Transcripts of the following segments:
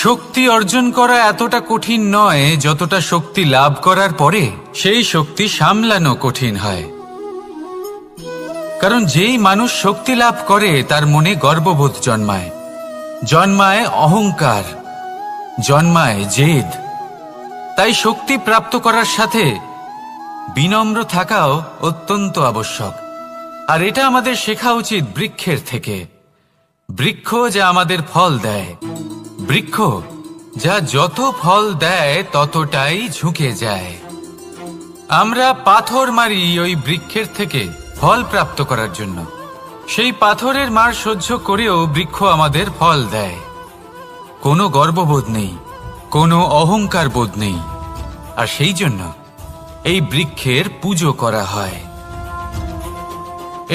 শক্তি অর্জন করা এতটা কঠিন নয় যতটা শক্তি লাভ করার পরে সেই শক্তি সামলানো কঠিন হয়। কারণ যেই মানুষ শক্তি লাভ করে তার মনে গর্ববোধ জন্মায়, জন্মায় অহংকার, জন্মায় জেদ। তাই শক্তি প্রাপ্ত করার সাথে বিনম্র থাকাও অত্যন্ত আবশ্যক। আর এটা আমাদের শেখা উচিত বৃক্ষের থেকে। বৃক্ষ যা আমাদের ফল দেয়, বৃক্ষ যা যত ফল দেয় ততটাই ঝুঁকে যায়। আমরা পাথর মারি ওই বৃক্ষের থেকে ফল প্রাপ্ত করার জন্য। সেই পাথরের মার সহ্য করেও বৃক্ষ আমাদের ফল দেয়। কোনো গর্ববোধ নেই, কোনো অহংকার বোধ নেই। আর সেই জন্য এই বৃক্ষের পুজো করা হয়।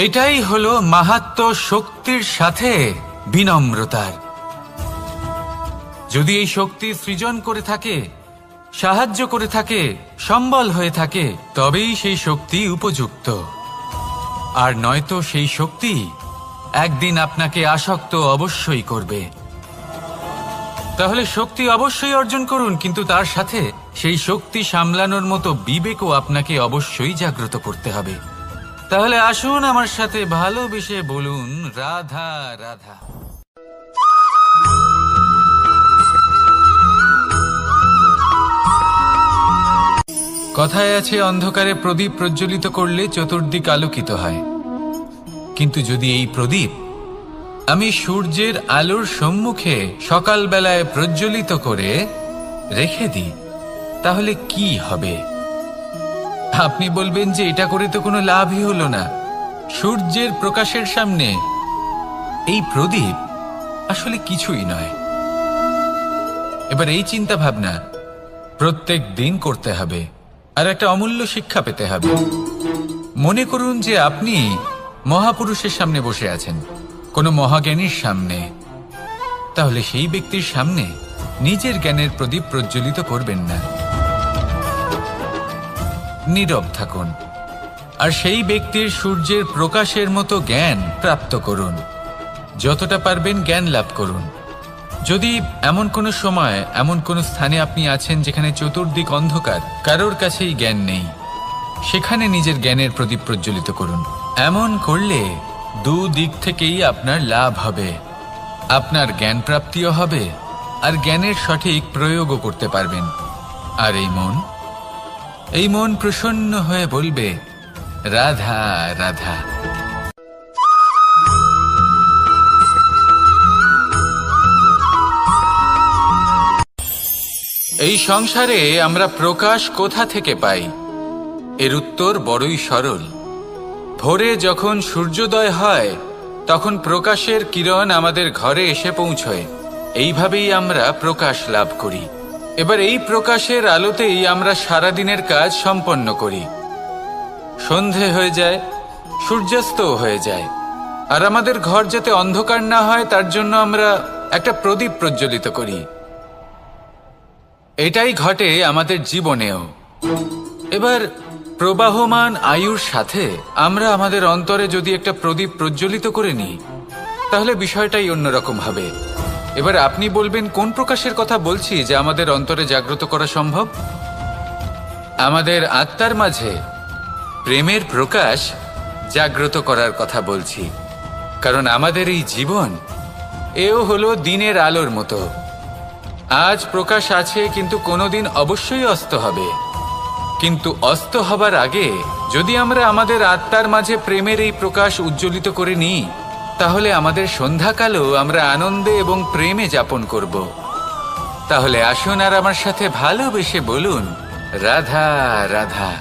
এটাই হলো মাহাত্ম্য শক্তির সাথে বিনম্রতার। যদি এই শক্তি সৃজন করে থাকে, সাহায্য করে থাকে, সম্বল হয়ে থাকে, তবেই সেই শক্তি উপযুক্ত। আর নয়তো সেই শক্তি একদিন আপনাকে আসক্ত অবশ্যই করবে। তাহলে শক্তি অবশ্যই অর্জন করুন, কিন্তু তার সাথে সেই শক্তি সামলানোর মতো বিবেকও আপনাকে অবশ্যই জাগ্রত করতে হবে। তাহলে আসুন আমার সাথে ভালোবেসে বলুন রাধা রাধা। কথায় আছে অন্ধকারে প্রদীপ প্রজ্বলিত করলে চতুর্দিক আলোকিত হয়। কিন্তু যদি এই প্রদীপ আমি সূর্যের আলোর সম্মুখে সকালবেলায় প্রজ্বলিত করে রেখে দিই, তাহলে কি হবে? আপনি বলবেন যে এটা করে তো কোনো লাভই হলো না। সূর্যের প্রকাশের সামনে এই প্রদীপ আসলে কিছুই নয়। এবার এই চিন্তা ভাবনা প্রত্যেক দিন করতে হবে, আর একটা অমূল্য শিক্ষা পেতে হবে। মনে করুন যে আপনি মহাপুরুষের সামনে বসে আছেন, কোনো মহাজ্ঞানীর সামনে। তাহলে সেই ব্যক্তির সামনে নিজের জ্ঞানের প্রদীপ প্রজ্বলিত করবেন না, নীরব থাকুন। আর সেই ব্যক্তির সূর্যের প্রকাশের মতো জ্ঞান প্রাপ্ত করুন। যতটা পারবেন জ্ঞান লাভ করুন। যদি এমন কোনো সময়, এমন কোনো স্থানে আপনি আছেন যেখানে চতুর্দিক অন্ধকার, কারোর কাছেই জ্ঞান নেই, সেখানে নিজের জ্ঞানের প্রদীপ প্রজ্বলিত করুন। এমন করলে দুদিক থেকেই আপনার লাভ হবে। আপনার জ্ঞান প্রাপ্তিও হবে, আর জ্ঞানের সঠিক প্রয়োগও করতে পারবেন। আর এই মন প্রসন্ন হয়ে বলবে রাধা রাধা। এই সংসারে আমরা প্রকাশ কোথা থেকে পাই? এর উত্তর বড়ই সরল। ভোরে যখন সূর্যোদয় হয় তখন প্রকাশের কিরণ আমাদের ঘরে এসে পৌঁছয়। এইভাবেই আমরা প্রকাশ লাভ করি। এবার এই প্রকাশের আলোতেই আমরা সারাদিনের কাজ সম্পন্ন করি। সন্ধে হয়ে যায়, সূর্যাস্তও হয়ে যায়। আর আমাদের ঘর যাতে অন্ধকার না হয় তার জন্য আমরা একটা প্রদীপ প্রজ্বলিত করি। এটাই ঘটে আমাদের জীবনেও। এবার প্রবাহমান আয়ুর সাথে আমরা আমাদের অন্তরে যদি একটা প্রদীপ প্রজ্বলিত করে নিই, তাহলে বিষয়টাই অন্যরকম হবে। এবার আপনি বলবেন কোন প্রকাশের কথা বলছি যা আমাদের অন্তরে জাগ্রত করা সম্ভব? আমাদের আত্মার মাঝে প্রেমের প্রকাশ জাগ্রত করার কথা বলছি। কারণ আমাদের এই জীবন এও হলো দিনের আলোর মতো। আজ প্রকাশ আছে, কিন্তু কোনোদিন অবশ্যই অস্ত হবে। কিন্তু অস্ত হবার আগে যদি আমরা আমাদের আত্মার মাঝে প্রেমের এই প্রকাশ উজ্জ্বলিত করে নিই, তাহলে আমাদের সন্ধ্যাকালও আমরা আনন্দে এবং প্রেমে যাপন করব। তাহলে আসুন আর আমার সাথে ভালোবেসে বলুন রাধা রাধা।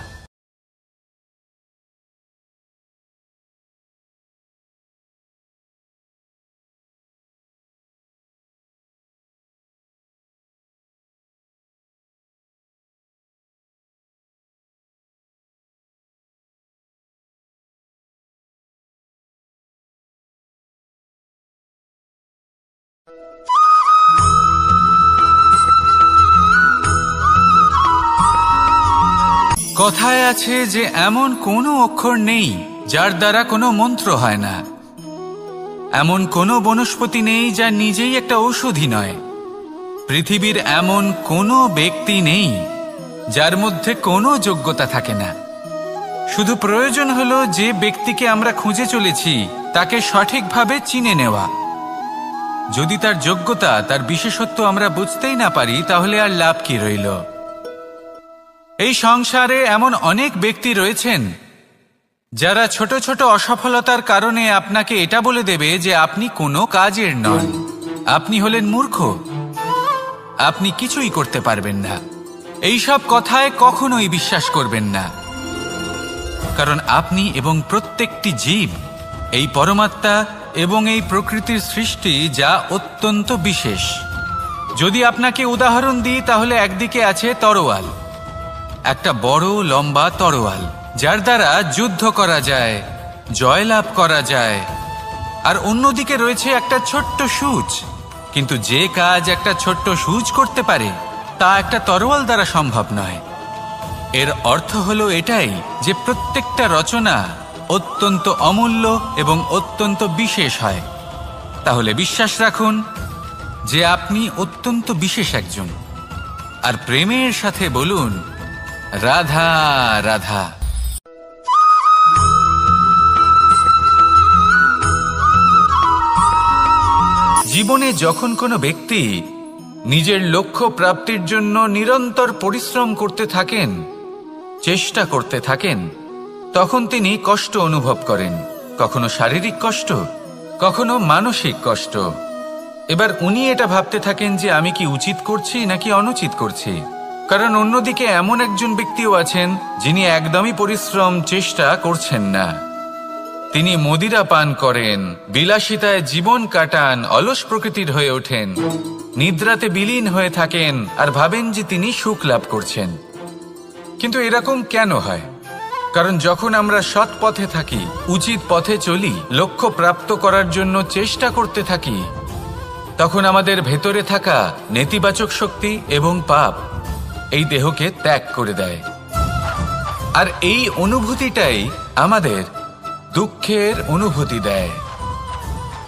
কথায় আছে যে এমন কোনো অক্ষর নেই যার দ্বারা কোনো মন্ত্র হয় না। এমন কোনো বনস্পতি নেই যা নিজেই একটা ঔষধি নয়। পৃথিবীর এমন কোনো ব্যক্তি নেই যার মধ্যে কোনো যোগ্যতা থাকে না। শুধু প্রয়োজন হলো যে ব্যক্তিকে আমরা খুঁজে চলেছি তাকে সঠিকভাবে চিনে নেওয়া। যদি তার যোগ্যতা, তার বিশেষত্ব আমরা বুঝতেই না পারি, তাহলে আর লাভ কি রইল? এই সংসারে এমন অনেক ব্যক্তি রয়েছেন যারা ছোট ছোট অসফলতার কারণে আপনাকে এটা বলে দেবে যে আপনি কোনো কাজের নন, আপনি হলেন মূর্খ, আপনি কিছুই করতে পারবেন না। এইসব কথায় কখনোই বিশ্বাস করবেন না, কারণ আপনি এবং প্রত্যেকটি জীব এই পরমাত্মা এবং এই প্রকৃতির সৃষ্টি, যা অত্যন্ত বিশেষ। যদি আপনাকে উদাহরণ দিই তাহলে একদিকে আছে তরোয়াল, একটা বড় লম্বা তরোয়াল যার দ্বারা যুদ্ধ করা যায়, জয়লাভ করা যায়। আর অন্যদিকে রয়েছে একটা ছোট্ট সূচ, কিন্তু যে কাজ একটা ছোট্ট সূচ করতে পারে তা একটা তরোয়াল দ্বারা সম্ভব নয়। এর অর্থ হলো এটাই যে প্রত্যেকটা রচনা অত্যন্ত অমূল্য এবং অত্যন্ত বিশেষ হয়। তাহলে বিশ্বাস রাখুন যে আপনি অত্যন্ত বিশেষ একজন, আর প্রেমের সাথে বলুন রাধা রাধা। জীবনে যখন কোনো ব্যক্তি নিজের লক্ষ্য প্রাপ্তির জন্য নিরন্তর পরিশ্রম করতে থাকেন, চেষ্টা করতে থাকেন, তখন তিনি কষ্ট অনুভব করেন, কখনো শারীরিক কষ্ট, কখনো মানসিক কষ্ট। এবার উনি এটা ভাবতে থাকেন যে আমি কি উচিত করছি নাকি অনুচিত করছি, কারণ অন্যদিকে এমন একজন ব্যক্তিও আছেন যিনি একদমই পরিশ্রম, চেষ্টা করছেন না। তিনি মদিরা পান করেন, বিলাসিতায় জীবন কাটান, অলস প্রকৃতির হয়ে ওঠেন, নিদ্রাতে বিলীন হয়ে থাকেন আর ভাবেন যে তিনি সুখ লাভ করছেন। কিন্তু এরকম কেন হয়? কারণ যখন আমরা সৎ পথে থাকি, উচিত পথে চলি, লক্ষ্য প্রাপ্ত করার জন্য চেষ্টা করতে থাকি, তখন আমাদের ভেতরে থাকা নেতিবাচক শক্তি এবং পাপ এই দেহকে ত্যাগ করে দেয়। আর এই অনুভূতিটাই আমাদের দুঃখের অনুভূতি দেয়,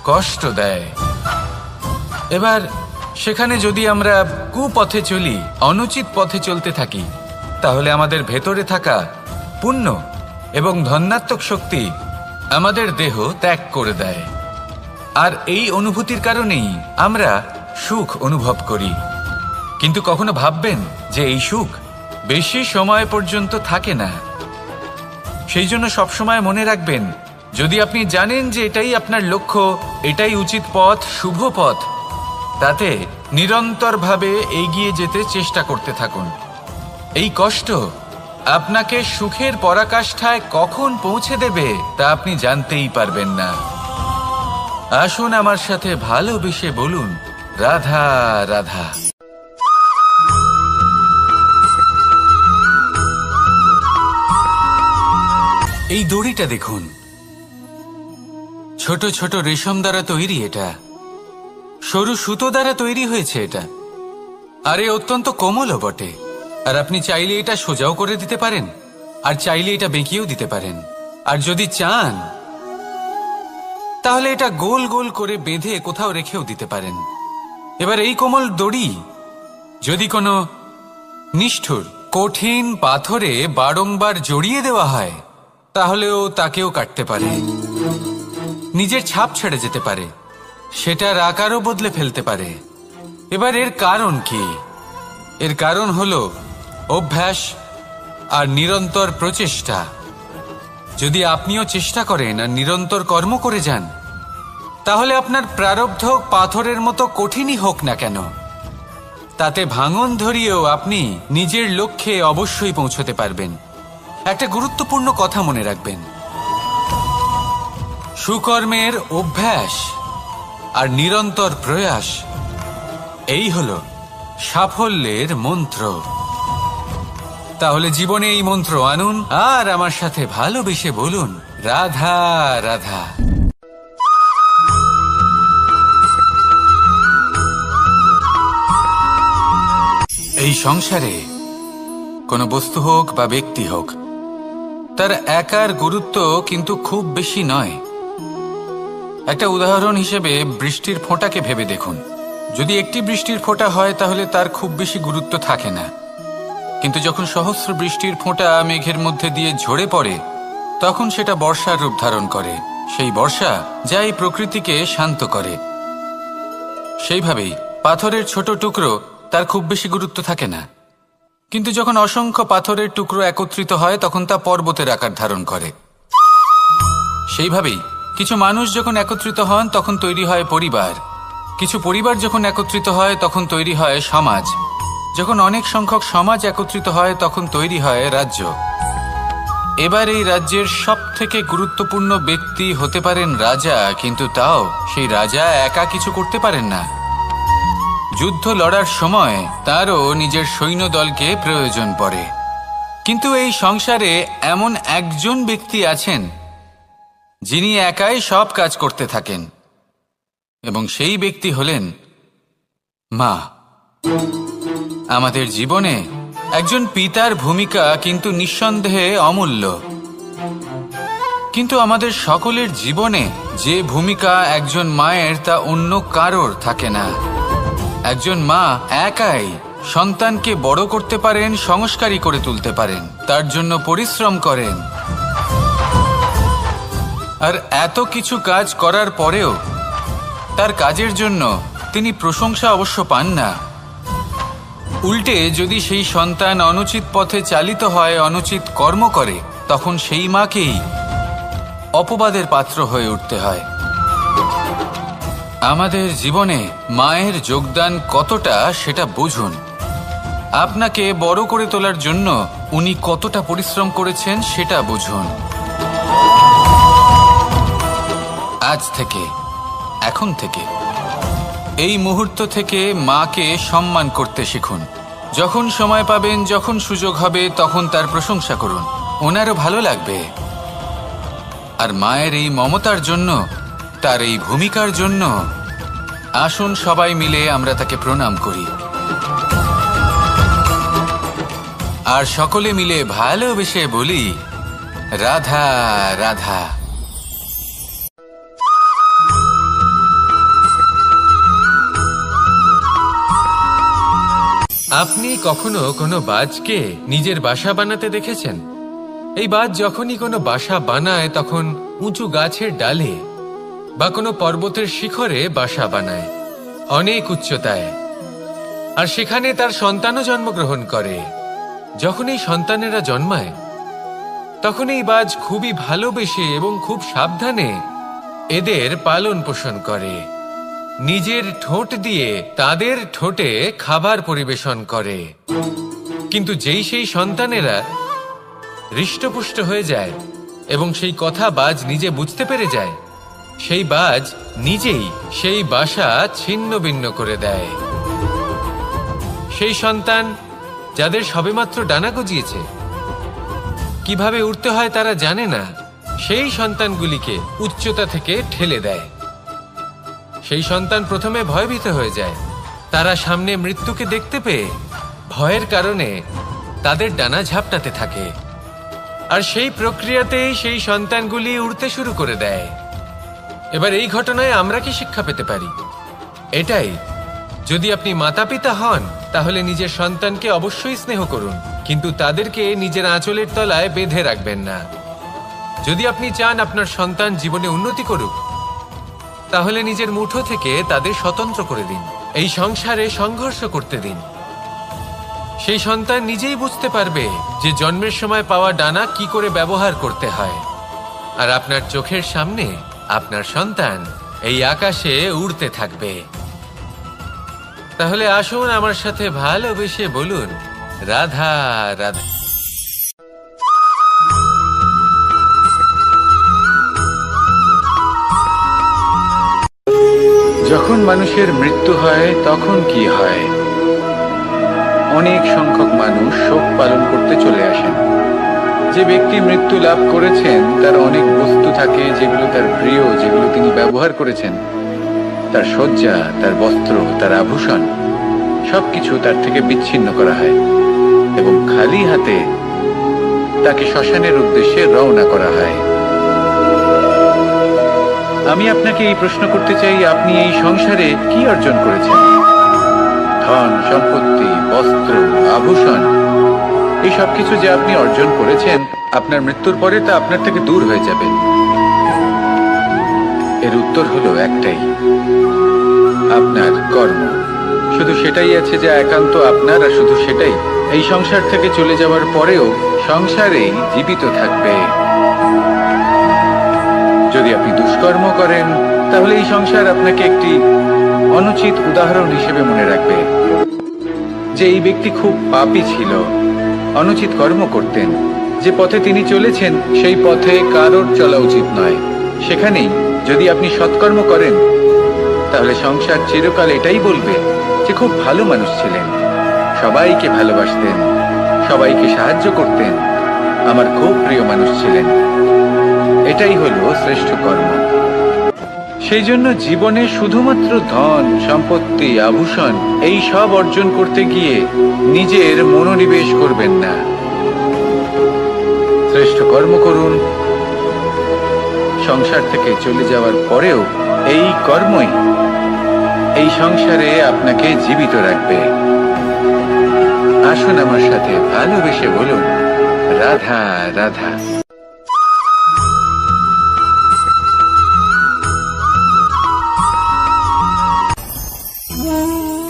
কষ্ট দেয়। এবার সেখানে যদি আমরা কুপথে চলি, অনুচিত পথে চলতে থাকি, তাহলে আমাদের ভেতরে থাকা পুণ্য এবং ধনাত্মক শক্তি আমাদের দেহ ত্যাগ করে দেয়। আর এই অনুভূতির কারণেই আমরা সুখ অনুভব করি। কিন্তু কখনো ভাববেন যে এই সুখ বেশি সময় পর্যন্ত থাকে না। সেই জন্য সবসময় মনে রাখবেন, যদি আপনি জানেন যে এটাই আপনার লক্ষ্য, এটাই উচিত পথ, শুভ পথ, তাতে নিরন্তরভাবে এগিয়ে যেতে চেষ্টা করতে থাকুন। এই কষ্ট আপনাকে সুখের পরাকাষ্ঠায় কখন পৌঁছে দেবে তা আপনি জানতেই পারবেন না। আসুন আমার সাথে ভালোবেসে বলুন রাধা রাধা। এই দড়িটা দেখুন, ছোট ছোট রেশম দ্বারা তৈরি, এটা সরু সুতো দ্বারা তৈরি হয়েছে এটা, আর এ অত্যন্ত কোমলও বটে। আর আপনি চাইলে এটা সোজাও করে দিতে পারেন, আর চাইলে এটা বেঁকিয়েও দিতে পারেন, আর যদি চান তাহলে এটা গোল গোল করে বেঁধে কোথাও রেখেও দিতে পারেন। এবার এই কোমল দড়ি যদি কোনো নিষ্ঠুর কঠিন পাথরে বারংবার জড়িয়ে দেওয়া হয়, তাহলেও তাকেও কাটতে পারে, নিজের ছাপ ছেড়ে যেতে পারে, সেটার আকারও বদলে ফেলতে পারে। এবার এর কারণ কি? এর কারণ হলো অভ্যাস আর নিরন্তর প্রচেষ্টা। যদি আপনিও চেষ্টা করেন আর নিরন্তর কর্ম করে যান, তাহলে আপনার প্রারব্ধ পাথরের মতো কঠিনই হোক না কেন, তাতে ভাঙন ধরিয়েও আপনি নিজের লক্ষ্যে অবশ্যই পৌঁছতে পারবেন। একটা গুরুত্বপূর্ণ কথা মনে রাখবেন, সুকর্মের অভ্যাস আর নিরন্তর প্রয়াস, এই হলো সাফল্যের মন্ত্র। তাহলে জীবনে এই মন্ত্র আনুন আর আমার সাথে ভালোবেসে বলুন রাধা রাধা। এই সংসারে কোনো বস্তু হোক বা ব্যক্তি হোক, তার একার গুরুত্ব কিন্তু খুব বেশি নয়। একটা উদাহরণ হিসেবে বৃষ্টির ফোঁটাকে ভেবে দেখুন। যদি একটি বৃষ্টির ফোঁটা হয় তাহলে তার খুব বেশি গুরুত্ব থাকে না, কিন্তু যখন সহস্র বৃষ্টির ফোঁটা মেঘের মধ্যে দিয়ে ঝরে পড়ে তখন সেটা বর্ষার রূপ ধারণ করে। সেই বর্ষা যা এই প্রকৃতিকে শান্ত করে। সেইভাবেই পাথরের ছোট টুকরো তার খুব বেশি গুরুত্ব থাকে না, কিন্তু যখন অসংখ্য পাথরের টুকরো একত্রিত হয় তখন তা পর্বতের আকার ধারণ করে। সেইভাবেই কিছু মানুষ যখন একত্রিত হন তখন তৈরি হয় পরিবার, কিছু পরিবার যখন একত্রিত হয় তখন তৈরি হয় সমাজ, যখন অনেক সংখ্যক সমাজ একত্রিত হয় তখন তৈরি হয় রাজ্য। এবার এই রাজ্যের সবথেকে গুরুত্বপূর্ণ ব্যক্তি হতে পারেন রাজা, কিন্তু তাও সেই রাজা একা কিছু করতে পারেন না। যুদ্ধ লড়ার সময় তারও নিজের সৈন্যদলকে প্রয়োজন পড়ে। কিন্তু এই সংসারে এমন একজন ব্যক্তি আছেন যিনি একাই সব কাজ করতে থাকেন, এবং সেই ব্যক্তি হলেন মা। আমাদের জীবনে একজন পিতার ভূমিকা কিন্তু নিঃসন্দেহে অমূল্য, কিন্তু আমাদের সকলের জীবনে যে ভূমিকা একজন মায়ের তা অন্য কারোর থাকে না। একজন মা একাই সন্তানকে বড় করতে পারেন, সংস্কারী করে তুলতে পারেন, তার জন্য পরিশ্রম করেন। আর এত কিছু কাজ করার পরেও তার কাজের জন্য তিনি প্রশংসা অবশ্য পান না। উল্টে যদি সেই সন্তান অনুচিত পথে চালিত হয়, অনুচিত কর্ম করে, তখন সেই মাকেই অপবাদের পাত্র হয়ে উঠতে হয়। আমাদের জীবনে মায়ের যোগদান কতটা সেটা বুঝুন। আপনাকে বড় করে তোলার জন্য উনি কতটা পরিশ্রম করেছেন সেটা বুঝুন। আজ থেকে, এখন থেকে, এই মুহূর্ত থেকে মাকে সম্মান করতে শিখুন। যখন সময় পাবেন, যখন সুযোগ হবে, তখন তার প্রশংসা করুন, ওনারও ভালো লাগবে। আর মায়ের এই মমতার জন্য, তার এই ভূমিকার জন্য আসুন সবাই মিলে আমরা তাকে প্রণাম করি, আর সকলে মিলে ভালোবেসে বলি, রাধা রাধা। আপনি কখনো কোনো বাজকে নিজের বাসা বানাতে দেখেছেন? এই বাজ যখনই কোনো বাসা বানায় তখন উঁচু গাছের ডালে বা কোনো পর্বতের শিখরে বাসা বানায়, অনেক উচ্চতায়, আর সেখানে তার সন্তানও জন্মগ্রহণ করে। যখন এই সন্তানেরা জন্মায় তখন এই বাজ খুবই ভালোবেসে এবং খুব সাবধানে এদের পালন পোষণ করে, নিজের ঠোঁট দিয়ে তাদের ঠোঁটে খাবার পরিবেশন করে। কিন্তু যেই সেই সন্তানেরা হৃষ্টপুষ্ট হয়ে যায় এবং সেই কথা বাজ নিজে বুঝতে পেরে যায়, সেই বাজ নিজেই সেই বাসা ছিন্ন ভিন্ন করে দেয়। সেই সন্তান যাদের সবেমাত্র ডানা গজিয়েছে, কিভাবে উড়তে হয় তারা জানে না, সেই সন্তানগুলিকে উচ্চতা থেকে ঠেলে দেয়। সেই সন্তান প্রথমে ভয়ভীত হয়ে যায়। তারা সামনে মৃত্যুকে দেখতে পেয়ে ভয়ের কারণে তাদের ডানা ঝাপটাতে থাকে, আর সেই প্রক্রিয়াতেই সেই সন্তানগুলি উড়তে শুরু করে দেয়। এবার এই ঘটনায় আমরা কি শিক্ষা পেতে পারি? এটাই, যদি আপনি মাতা পিতা হন তাহলে নিজের সন্তানকে অবশ্যই স্নেহ করুন, কিন্তু তাদেরকে নিজের আঁচলের তলায় বেঁধে রাখবেন না। যদি আপনি চান আপনার সন্তান জীবনে উন্নতি করুক, তাহলে নিজের মুঠো থেকে তাদের স্বতন্ত্র করে দিন, এই সংসারে সংঘর্ষ করতে দিন। সেই সন্তান নিজেই বুঝতে পারবে যে জন্মের সময় পাওয়া ডানা কি করে ব্যবহার করতে হয়, আর আপনার চোখের সামনে আপনার সন্তান এই আকাশে উড়তে থাকবে। তাহলে আসুন আমার সাথে ভালোবেসে বলুন, রাধা রাধা। যখন মানুষের মৃত্যু হয় তখন কি হয়? অনেক সংখ্যক মানুষ শোক পালন করতে চলে আসেন। যে ব্যক্তি মৃত্যু লাভ করেছেন তার অনেক বস্তু থাকে যেগুলো তার প্রিয়, যেগুলো তিনি ব্যবহার করেছেন, তার শয্যা, তার বস্ত্র, তার আভূষণ, সবকিছু তার থেকে বিচ্ছিন্ন করা হয় এবং খালি হাতে তাকে শ্মশানের উদ্দেশ্যে রওনা করা হয়। আমি আপনাকে এই প্রশ্ন করতে চাই, আপনি এই সংসারে কি অর্জন করেছেন? ধন সম্পত্তি, বস্ত্র, আভূষণ, এই সবকিছু যে আপনি অর্জন করেছেন, আপনার মৃত্যুর পরে তা আপনার থেকে দূর হয়ে যাবে। এর উত্তর হলো একটাই, আপনার কর্ম। শুধু সেটাই আছে যা একান্ত আপনার, আর শুধু সেটাই এই সংসার থেকে চলে যাওয়ার পরেও সংসারেই জীবিত থাকবে। যদি আপনি দুষ্কর্ম করেন, তাহলে এই সংসার আপনাকে একটি অনুচিত উদাহরণ হিসেবে মনে রাখবে যে এই ব্যক্তি খুব পাপী ছিল, অনুচিত কর্ম করতেন। যে পথে তিনি চলেছেন সেই পথে কারোর চলা উচিত নয়। সেখানেই যদি আপনি সৎকর্ম করেন, তাহলে সংসার চিরকাল এটাই বলবে যে খুব ভালো মানুষ ছিলেন, সবাইকে ভালোবাসতেন, সবাইকে সাহায্য করতেন, আমার খুব প্রিয় মানুষ ছিলেন। এটাই হলো শ্রেষ্ঠ কর্ম। সেই জন্য জীবনে শুধুমাত্র ধন সম্পত্তি, আভূষণ, এই সব অর্জন করতে গিয়ে নিজের মনোনিবেশ করবেন না। শ্রেষ্ঠ কর্ম করুন। সংসার থেকে চলে যাওয়ার পরেও এই কর্মই এই সংসারে আপনাকে জীবিত রাখবে। আসুন আমার সাথে ভালোবেসে বলুন, রাধা রাধা।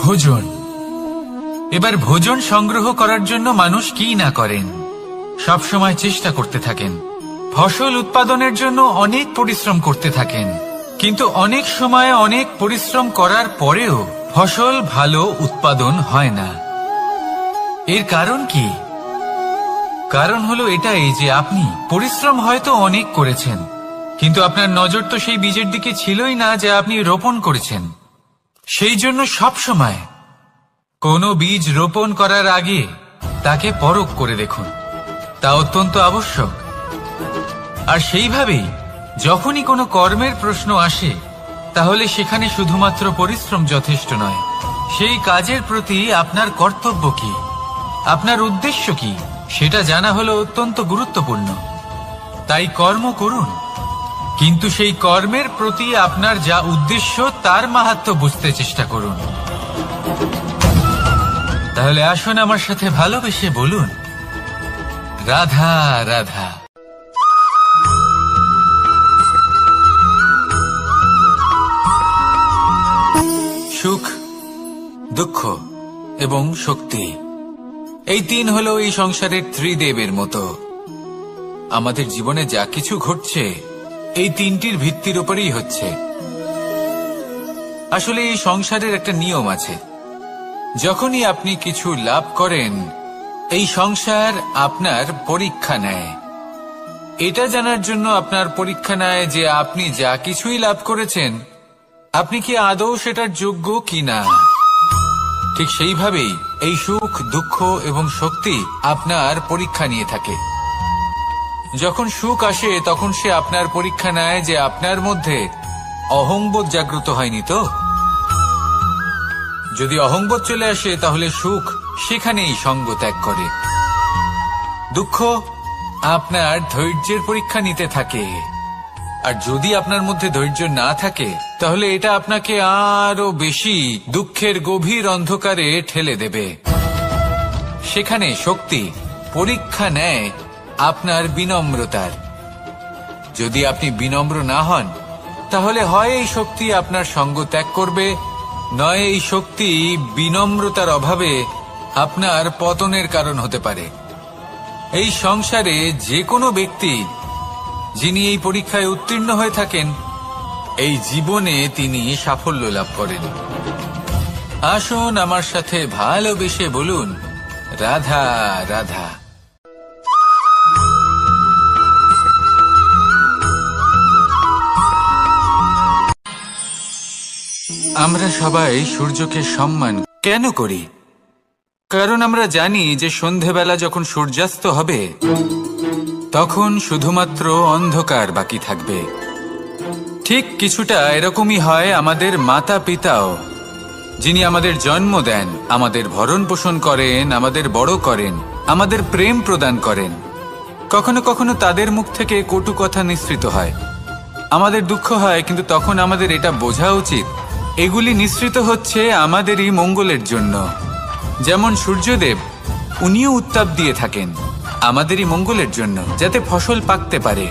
ভোজন। এবার ভোজন সংগ্রহ করার জন্য মানুষ কি না করেন, সব সময় চেষ্টা করতে থাকেন। ফসল উৎপাদনের জন্য অনেক পরিশ্রম করতে থাকেন, কিন্তু অনেক সময় অনেক পরিশ্রম করার পরেও ফসল ভালো উৎপাদন হয় না। এর কারণ কি? কারণ হলো এটাই যে আপনি পরিশ্রম হয়তো অনেক করেছেন, কিন্তু আপনার নজর তো সেই বীজের দিকে ছিলই না যা আপনি রোপণ করেছেন। সেই জন্য সব সময় কোনো বীজ রোপণ করার আগে তাকে পরখ করে দেখুন, তা অত্যন্ত আবশ্যক। আর সেইভাবেই যখনই কোনো কর্মের প্রশ্ন আসে, তাহলে সেখানে শুধুমাত্র পরিশ্রম যথেষ্ট নয়। সেই কাজের প্রতি আপনার কর্তব্য কি, আপনার উদ্দেশ্য কি, সেটা জানা হলো অত্যন্ত গুরুত্বপূর্ণ। তাই কর্ম করুন, কিন্তু সেই কর্মের প্রতি আপনার যা উদ্দেশ্য তার মাহাত্ম্য বুঝতে চেষ্টা করুন। তাহলে আসুন আমার সাথে ভালোবেসে বলুন, রাধা রাধা। সুখ, দুঃখ এবং শক্তি, এই তিন হলো এই সংসারের ত্রিদেবের মতো। আমাদের জীবনে যা কিছু ঘটছে এই তিনটির ভিত্তির উপরেই হচ্ছে। আসলে এই সংসারের একটা নিয়ম আছে, যখনই আপনি কিছু লাভ করেন, এই সংসার আপনার পরীক্ষা নেয়। এটা জানার জন্য আপনার পরীক্ষা নেয় যে আপনি যা কিছুই লাভ করেছেন, আপনি কি আদৌ সেটার যোগ্য কিনা। ঠিক সেইভাবেই এই সুখ, দুঃখ এবং শক্তি আপনার পরীক্ষা নিয়ে থাকে। যখন সুখ আসে তখন সে আপনার পরীক্ষা নেয় যে আপনার মধ্যে অহংবোধ জাগ্রত হয়নি তো। যদি অহংবোধ চলে আসে তাহলে সুখ সেখানেই সঙ্গ ত্যাগ করে। দুঃখ আপনার ধৈর্যের পরীক্ষা নিতে থাকে, আর যদি আপনার মধ্যে ধৈর্য না থাকে তাহলে এটা আপনাকে আরো বেশি দুঃখের গভীর অন্ধকারে ঠেলে দেবে। সেখানে শক্তি পরীক্ষা নেয় আপনার বিনম্রতার। যদি আপনি বিনম্র না হন, তাহলে হয় এই শক্তি আপনার সঙ্গ ত্যাগ করবে, নয় এই শক্তি বিনম্রতার অভাবে আপনার পতনের কারণ হতে পারে। এই সংসারে যে কোনো ব্যক্তি যিনি এই পরীক্ষায় উত্তীর্ণ হয়ে থাকেন, এই জীবনে তিনি সাফল্য লাভ করেন। আসুন আমার সাথে ভালোবেসে বলুন, রাধা রাধা। আমরা সবাই সূর্যকে সম্মান কেন করি? কারণ আমরা জানি যে সন্ধেবেলা যখন সূর্যাস্ত হবে তখন শুধুমাত্র অন্ধকার বাকি থাকবে। ঠিক কিছুটা এরকমই হয় আমাদের মাতা পিতাও, যিনি আমাদের জন্ম দেন, আমাদের ভরণ পোষণ করেন, আমাদের বড় করেন, আমাদের প্রেম প্রদান করেন। কখনো কখনো তাদের মুখ থেকে কটু কথা নিঃসৃত হয়, আমাদের দুঃখ হয়, কিন্তু তখন আমাদের এটা বোঝা উচিত এগুলি নিঃসৃত হচ্ছে আমাদেরই মঙ্গলের জন্য। যেমন সূর্যদেব, উনিও উত্তাপ দিয়ে থাকেন আমাদেরই মঙ্গলের জন্য, যাতে ফসল পাকতে পারে,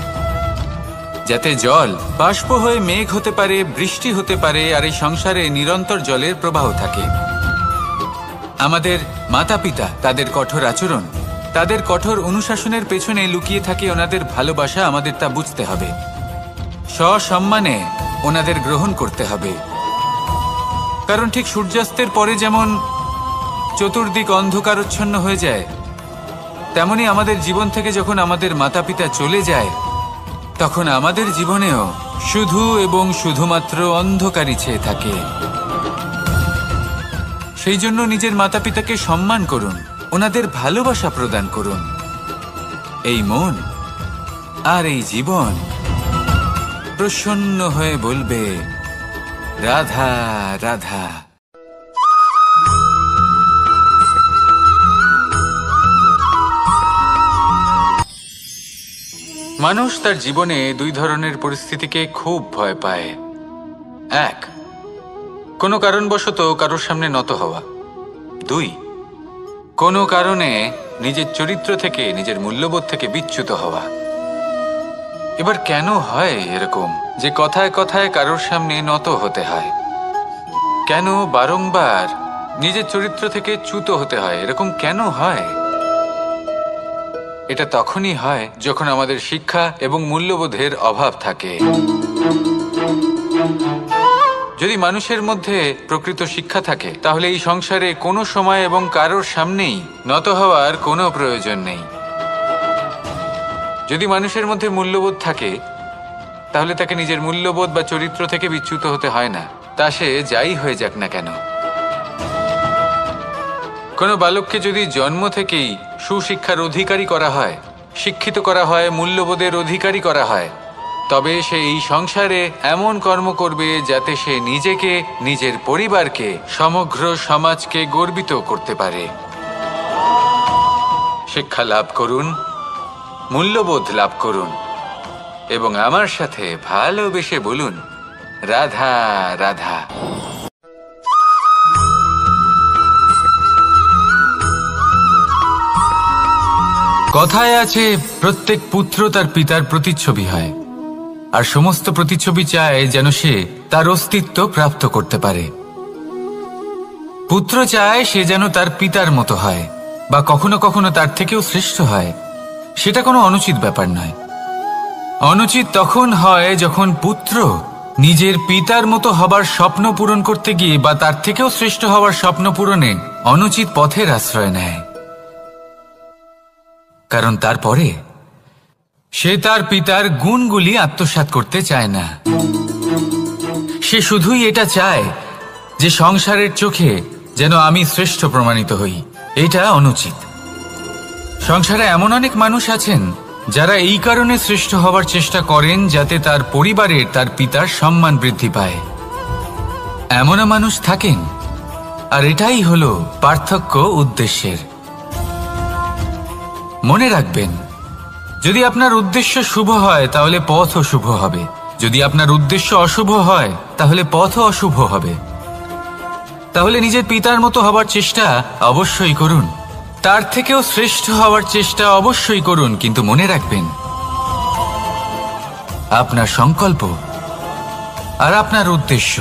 যাতে জল বাষ্প হয়ে মেঘ হতে পারে, বৃষ্টি হতে পারে, আর এই সংসারে নিরন্তর জলের প্রবাহ থাকে। আমাদের মাতা পিতা, তাদের কঠোর আচরণ, তাদের কঠোর অনুশাসনের পেছনে লুকিয়ে থাকে ওনাদের ভালোবাসা। আমাদের তা বুঝতে হবে, সসম্মানে ওনাদের গ্রহণ করতে হবে। কারণ ঠিক সূর্যাস্তের পরে যেমন চতুর্দিক অন্ধকারচ্ছন্ন হয়ে যায়, তেমনি আমাদের জীবন থেকে যখন আমাদের মাতা পিতা চলে যায়, তখন আমাদের জীবনেও শুধু এবং শুধুমাত্র অন্ধকারই ছেয়ে থাকে। সেই জন্য নিজের মাতা পিতাকে সম্মান করুন, ওনাদের ভালোবাসা প্রদান করুন। এই মন আর এই জীবন প্রসন্ন হয়ে বলবে, রাধা রাধা। মানুষ তার জীবনে দুই ধরনের পরিস্থিতিকে খুব ভয় পায়। এক, কোনো কারণবশত কারোর সামনে নত হওয়া। দুই, কোনো কারণে নিজের চরিত্র থেকে, নিজের মূল্যবোধ থেকে বিচ্যুত হওয়া। এবার কেন হয় এরকম যে কথায় কথায় কারোর সামনে নত হতে হয়? কেন বারংবার নিজের চরিত্র থেকে চ্যুত হতে হয়? এরকম কেন হয়? এটা তখনই হয় যখন আমাদের শিক্ষা এবং মূল্যবোধের অভাব থাকে। যদি মানুষের মধ্যে প্রকৃত শিক্ষা থাকে, তাহলে এই সংসারে কোনো সময় এবং কারোর সামনেই নত হওয়ার কোনো প্রয়োজন নেই। যদি মানুষের মধ্যে মূল্যবোধ থাকে, তাহলে তাকে নিজের মূল্যবোধ বা চরিত্র থেকে বিচ্যুত হতে হয় না, তা সে যাই হয়ে যাক না কেন। কোনো বালককে যদি জন্ম থেকেই সুশিক্ষার অধিকারী করা হয়, শিক্ষিত করা হয়, মূল্যবোধের অধিকারী করা হয়, তবে সে এই সংসারে এমন কর্ম করবে যাতে সে নিজেকে, নিজের পরিবারকে, সমগ্র সমাজকে গর্বিত করতে পারে। শিক্ষা লাভ করুন, মূল্যবোধ লাভ করুন, এবং আমার সাথে ভালোবেসে বলুন, রাধা রাধা। কথায় আছে, প্রত্যেক পুত্র তার পিতার প্রতিচ্ছবি হয়, আর সমস্ত প্রতিচ্ছবি চায় যেন সে তার অস্তিত্ব প্রাপ্ত করতে পারে। পুত্র চায় সে যেন তার পিতার মতো হয়, বা কখনো কখনো তার থেকেও শ্রেষ্ঠ হয়। সেটা কোনো অনুচিত ব্যাপার নয়। অনুচিত তখন হয় যখন পুত্র নিজের পিতার মতো হবার স্বপ্ন পূরণ করতে গিয়ে বা তার থেকেও শ্রেষ্ঠ হওয়ার স্বপ্ন পূরণে অনুচিত পথের আশ্রয় নেয়। কারণ তারপরে সে তার পিতার গুণগুলি আত্মসাৎ করতে চায় না। সে শুধুই এটা চায় যে সংসারের চোখে যেন আমি শ্রেষ্ঠ প্রমাণিত হই। এটা অনুচিত। সংসারে এমন অনেক মানুষ আছেন যারা এই কারণে শ্রেষ্ঠ হওয়ার চেষ্টা করেন যাতে তার পরিবারের, তার পিতার সম্মান বৃদ্ধি পায়। এমনও মানুষ থাকেন, আর এটাই হলো পার্থক্য উদ্দেশ্যের। মনে রাখবেন, যদি আপনার উদ্দেশ্য শুভ হয় তাহলে পথও শুভ হবে, যদি আপনার উদ্দেশ্য অশুভ হয় তাহলে পথও অশুভ হবে। তাহলে নিজের পিতার মতো হবার চেষ্টা অবশ্যই করুন, তার থেকেও শ্রেষ্ঠ হওয়ার চেষ্টা অবশ্যই করুন, কিন্তু মনে রাখবেন আপনার সংকল্প আর আপনার উদ্দেশ্য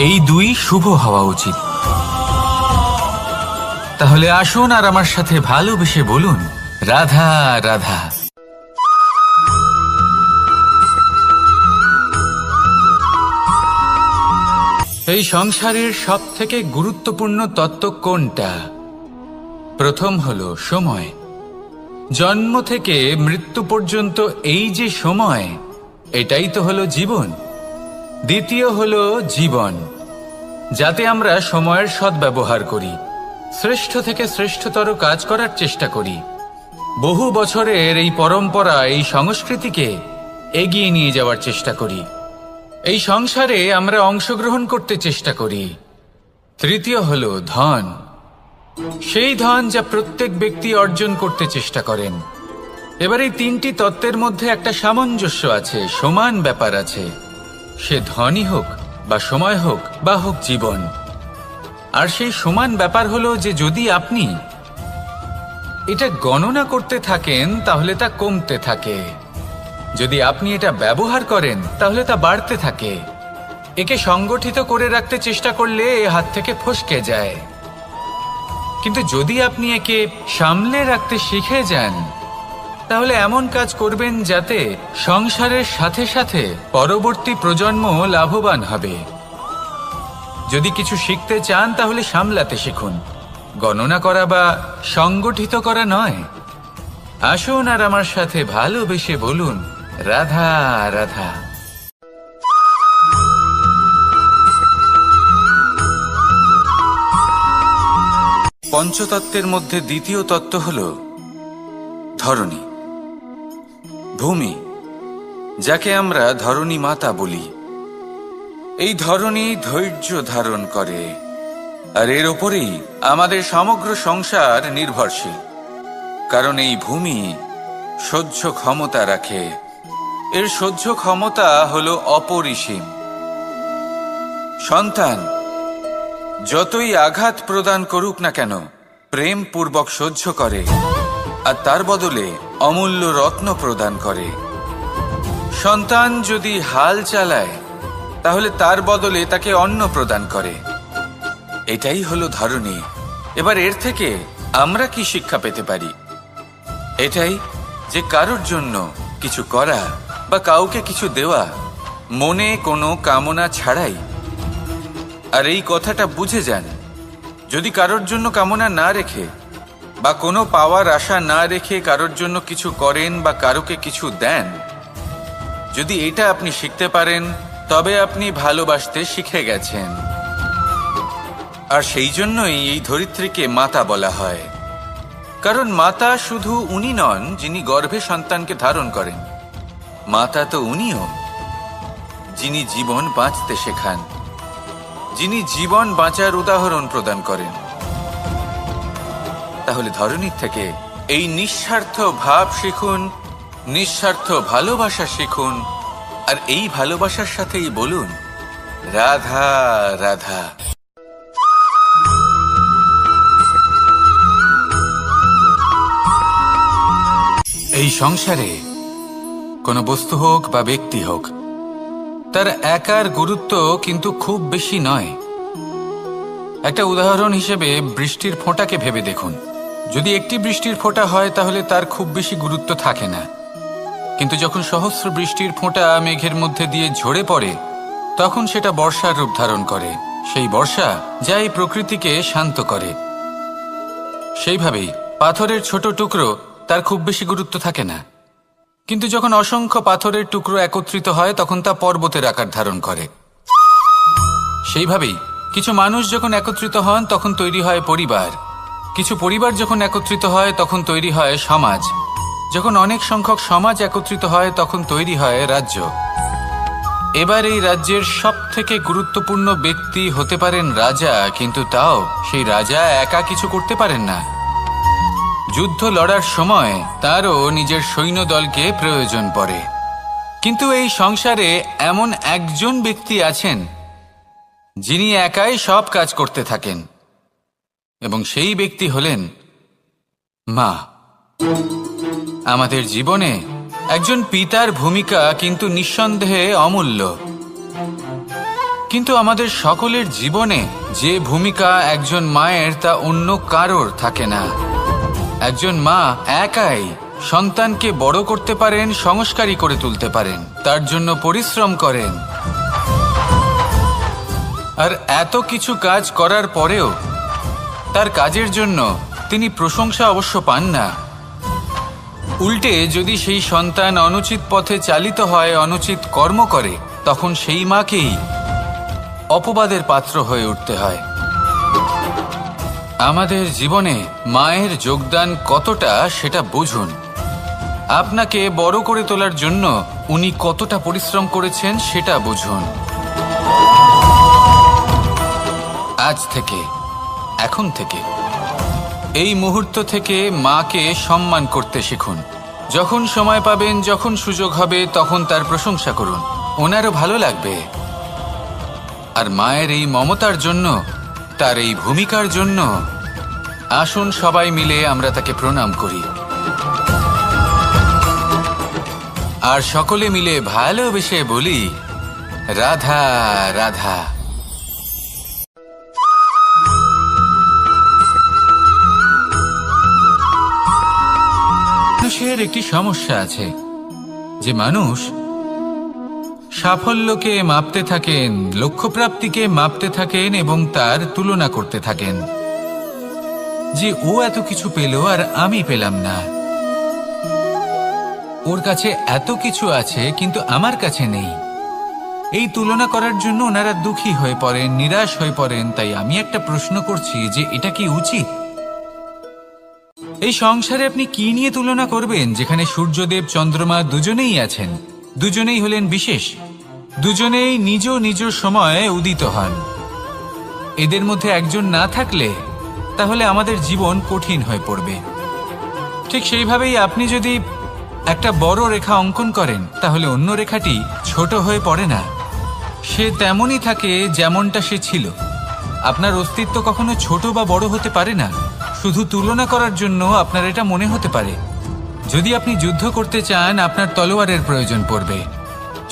এই দুই শুভ হওয়া উচিত। তাহলে আসুন আর আমার সাথে ভালোবেসে বলুন, রাধা রাধা। এই সংসারের সব থেকে গুরুত্বপূর্ণ তত্ত্ব কোনটা? প্রথম হলো সময়। জন্ম থেকে মৃত্যু পর্যন্ত এই যে সময়, এটাই তো হলো জীবন। দ্বিতীয় হলো জীবন, যাতে আমরা সময়ের সদ্ব্যবহার করি, শ্রেষ্ঠ থেকে শ্রেষ্ঠতর কাজ করার চেষ্টা করি। বহু বছরের এই পরম্পরা, এই সংস্কৃতিকে এগিয়ে নিয়ে যাওয়ার চেষ্টা করি। এই সংসারে আমরা অংশগ্রহণ করতে চেষ্টা করি। তৃতীয় হলো ধন, সেই ধন যা প্রত্যেক ব্যক্তি অর্জন করতে চেষ্টা করেন। এবার এই তিনটি তত্ত্বের মধ্যে একটা সামঞ্জস্য আছে, সমান ব্যাপার আছে। সে ধনী হোক বা সময় হোক বা হোক জীবন। আর সেই সমান ব্যাপার হলো যে যদি আপনি এটা গণনা করতে থাকেন তাহলে তা কমতে থাকে, যদি আপনি এটা ব্যবহার করেন তাহলে তা বাড়তে থাকে। একে সংগঠিত করে রাখতে চেষ্টা করলে এ হাত থেকে ফসকে যায়, কিন্তু যদি আপনি একে সামলে রাখতে শিখে যান তাহলে এমন কাজ করবেন যাতে সংসারের সাথে সাথে পরবর্তী প্রজন্ম লাভবান হবে। যদি কিছু শিখতে চান তাহলে সামলাতে শিখুন, গণনা করা বা সংগঠিত করা নয়। আসুন আর আমার সাথে ভালোবেসে বলুন, রাধা রাধা। পঞ্চতত্ত্বের মধ্যে দ্বিতীয় তত্ত্ব হল ধরণী, ভূমি, যাকে আমরা ধরণী মাতা বলি। এই ধরণী ধৈর্য ধারণ করে, আর এর ওপরেই আমাদের সমগ্র সংসার নির্ভরশীল। কারণ এই ভূমি সহ্য ক্ষমতা রাখে, এর সহ্য ক্ষমতা হলো অপরিসীম। সন্তান যতই আঘাত প্রদান করুক না কেন প্রেম পূর্বক সহ্য করে, আর তার বদলে অমূল্য রত্ন প্রদান করে। সন্তান যদি হাল চালায় তাহলে তার বদলে তাকে অন্ন প্রদান করে। এটাই হলো ধরণী। এবার এর থেকে আমরা কি শিক্ষা পেতে পারি? এটাই যে কারোর জন্য কিছু করা বা কাউকে কিছু দেওয়া মনে কোনো কামনা ছাড়াই। আর এই কথাটা বুঝে যান, যদি কারোর জন্য কামনা না রেখে বা কোনো পাওয়ার আশা না রেখে কারোর জন্য কিছু করেন বা কারোকে কিছু দেন, যদি এটা আপনি শিখতে পারেন তবে আপনি ভালোবাসতে শিখে গেছেন। আর সেই জন্যই এই ধরিত্রীকে মাতা বলা হয়। কারণ মাতা শুধু উনি নন যিনি গর্ভে সন্তানকে ধারণ করেন, মাতা তো উনিও যিনি জীবন বাঁচতে শেখান, যিনি জীবন বাঁচার উদাহরণ প্রদান করেন। তাহলে ধরণীর থেকে এই নিঃস্বার্থ ভাব শিখুন, নিঃস্বার্থ ভালোবাসা শিখুন, আর এই ভালোবাসার সাথেই বলুন, রাধা রাধা। এই সংসারে কোনো বস্তু হোক বা ব্যক্তি হোক, তার একার গুরুত্ব কিন্তু খুব বেশি নয়। একটা উদাহরণ হিসেবে বৃষ্টির ফোঁটাকে ভেবে দেখুন। যদি একটি বৃষ্টির ফোঁটা হয় তাহলে তার খুব বেশি গুরুত্ব থাকে না, কিন্তু যখন সহস্র বৃষ্টির ফোঁটা মেঘের মধ্যে দিয়ে ঝরে পড়ে তখন সেটা বর্ষার রূপ ধারণ করে। সেই বর্ষা যা এই প্রকৃতিকে শান্ত করে। সেইভাবেই পাথরের ছোট টুকরো তার খুব বেশি গুরুত্ব থাকে না, কিন্তু যখন অসংখ্য পাথরের টুকরো একত্রিত হয় তখন তা পর্বতের আকার ধারণ করে। সেইভাবেই কিছু মানুষ যখন একত্রিত হন তখন তৈরি হয় পরিবার, কিছু পরিবার যখন একত্রিত হয় তখন তৈরি হয় সমাজ, যখন অনেক সংখ্যক সমাজ একত্রিত হয় তখন তৈরি হয় রাজ্য। এবার এই রাজ্যের সবথেকে গুরুত্বপূর্ণ ব্যক্তি হতে পারেন রাজা, কিন্তু তাও সেই রাজা একা কিছু করতে পারেন না। যুদ্ধ লড়ার সময় তারও নিজের সৈন্যদলকে প্রয়োজন পড়ে। কিন্তু এই সংসারে এমন একজন ব্যক্তি আছেন যিনি একাই সব কাজ করতে থাকেন, এবং সেই ব্যক্তি হলেন মা। আমাদের জীবনে একজন পিতার ভূমিকা কিন্তু নিঃসন্দেহে অমূল্য, কিন্তু আমাদের সকলের জীবনে যে ভূমিকা একজন মায়ের তা অন্য কারোর থাকে না। একজন মা একাই সন্তানকে বড় করতে পারেন, সংস্কারী করে তুলতে পারেন, তার জন্য পরিশ্রম করেন। আর এত কিছু কাজ করার পরেও তার কাজের জন্য তিনি প্রশংসা অবশ্য পান না। উল্টে যদি সেই সন্তান অনুচিত পথে চালিত হয়, অনুচিত কর্ম করে, তখন সেই মাকেই অপবাদের পাত্র হয়ে উঠতে হয়। আমাদের জীবনে মায়ের যোগদান কতটা সেটা বুঝুন। আপনাকে বড় করে তোলার জন্য উনি কতটা পরিশ্রম করেছেন সেটা বুঝুন। আজ থেকে, এখন থেকে, এই মুহূর্ত থেকে মাকে সম্মান করতে শিখুন। যখন সময় পাবেন, যখন সুযোগ হবে, তখন তার প্রশংসা করুন, ওনারও ভালো লাগবে। আর মায়ের এই মমতার জন্য, তার এই ভূমিকার জন্য আসুন সবাই মিলে আমরা তাকে প্রণাম করি, আর সকলে মিলে ভালোবেসে বলি, রাধা রাধা। মানুষের একটি সমস্যা আছে যে মানুষ সাফল্যকে মাপতে থাকেন, লক্ষ্যপ্রাপ্তিকে মাপতে থাকেন এবং তার তুলনা করতে থাকেন যে ও এত কিছু পেল আর আমি পেলাম না, ওর কাছে এত কিছু আছে কিন্তু আমার কাছে নেই। এই তুলনা করার জন্য ওনারা দুঃখী হয়ে পড়েন, নিরাশ হয়ে পড়েন। তাই আমি একটা প্রশ্ন করছি যে এটা কি উচিত? এই সংসারে আপনি কি নিয়ে তুলনা করবেন, যেখানে সূর্যদেব চন্দ্রমা দুজনেই আছেন, দুজনেই হলেন বিশেষ, দুজনেই নিজ নিজ সময়ে উদিত হন। এদের মধ্যে একজন না থাকলে তাহলে আমাদের জীবন কঠিন হয়ে পড়বে। ঠিক সেইভাবেই আপনি যদি একটা বড় রেখা অঙ্কন করেন তাহলে অন্য রেখাটি ছোট হয়ে পড়ে না, সে তেমনই থাকে যেমনটা সে ছিল। আপনার অস্তিত্ব কখনো ছোট বা বড় হতে পারে না, শুধু তুলনা করার জন্য আপনার এটা মনে হতে পারে। যদি আপনি যুদ্ধ করতে চান আপনার তলোয়ারের প্রয়োজন পড়বে,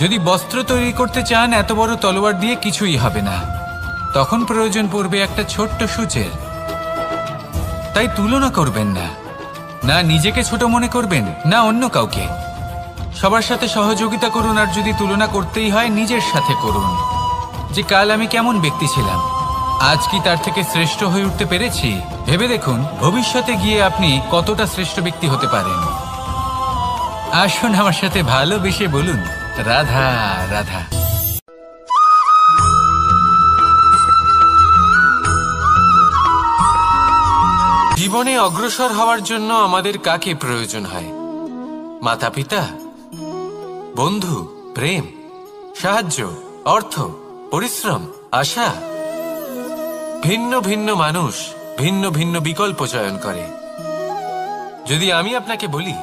যদি বস্ত্র তৈরি করতে চান এত বড় তলোয়ার দিয়ে কিছুই হবে না, তখন প্রয়োজন পড়বে একটা ছোট্ট সূচের। তাই তুলনা করবেন না, না নিজেকে ছোট মনে করবেন না অন্য কাউকে। সবার সাথে সহযোগিতা করুন, আর যদি তুলনা করতেই হয় নিজের সাথে করুন, যে কাল আমি কেমন ব্যক্তি ছিলাম, আজ কি তার থেকে শ্রেষ্ঠ হয়ে উঠতে পেরেছি। ভেবে দেখুন ভবিষ্যতে গিয়ে আপনি কতটা শ্রেষ্ঠ ব্যক্তি হতে পারেন। আসুন আমার সাথে ভালোবেসে বলুন, রাধা রাধা। জীবনে অগ্রসর হওয়ার জন্য আমাদের কাকে প্রয়োজন হয়? মাতা পিতা, বন্ধু, প্রেম, সাহায্য, অর্থ, পরিশ্রম, আশা। ভিন্ন ভিন্ন মানুষ ভিন্ন ভিন্ন বিকল্প চয়ন করে। যদি আমি আপনাকে বলি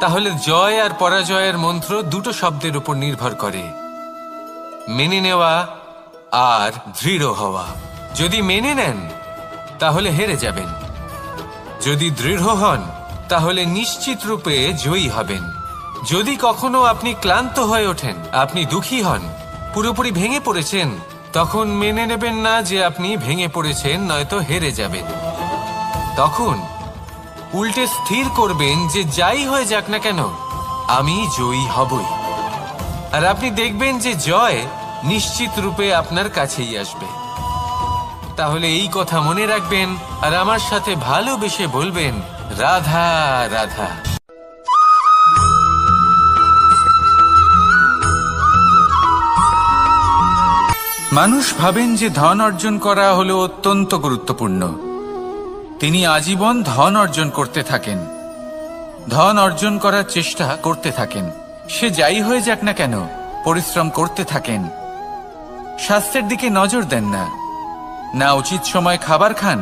তাহলে জয় আর পরাজয়ের মন্ত্র দুটো শব্দের উপর নির্ভর করে, মেনে নেওয়া আর দৃঢ় হওয়া। যদি মেনে নেন তাহলে হেরে যাবেন, যদি দৃঢ় হন তাহলে নিশ্চিত রূপে জয়ী হবেন। যদি কখনো আপনি ক্লান্ত হয়ে ওঠেন, আপনি দুঃখী হন, পুরোপুরি ভেঙে পড়েছেন, তখন মেনে নেবেন না যে আপনি ভেঙে পড়েছেন, নয়তো হেরে যাবেন। তখন উল্টে স্থির করবেন যে যাই হয়ে যাক না কেন আমি জয়ী হবই। আর আপনি দেখবেন যে জয় নিশ্চিত রূপে আপনার কাছেই আসবে। তাহলে এই কথা মনে রাখবেন আর আমার সাথে ভালোবেসে বলবেন, রাধা রাধা। মানুষ ভাবেন যে ধন অর্জন করা হলো অত্যন্ত গুরুত্বপূর্ণ। তিনি আজীবন ধন অর্জন করতে থাকেন, ধন অর্জন করার চেষ্টা করতে থাকেন। সে যাই হয়ে যাক না কেন পরিশ্রম করতে থাকেন। স্বাস্থ্যের দিকে নজর দেন না, না উচিত সময় খাবার খান,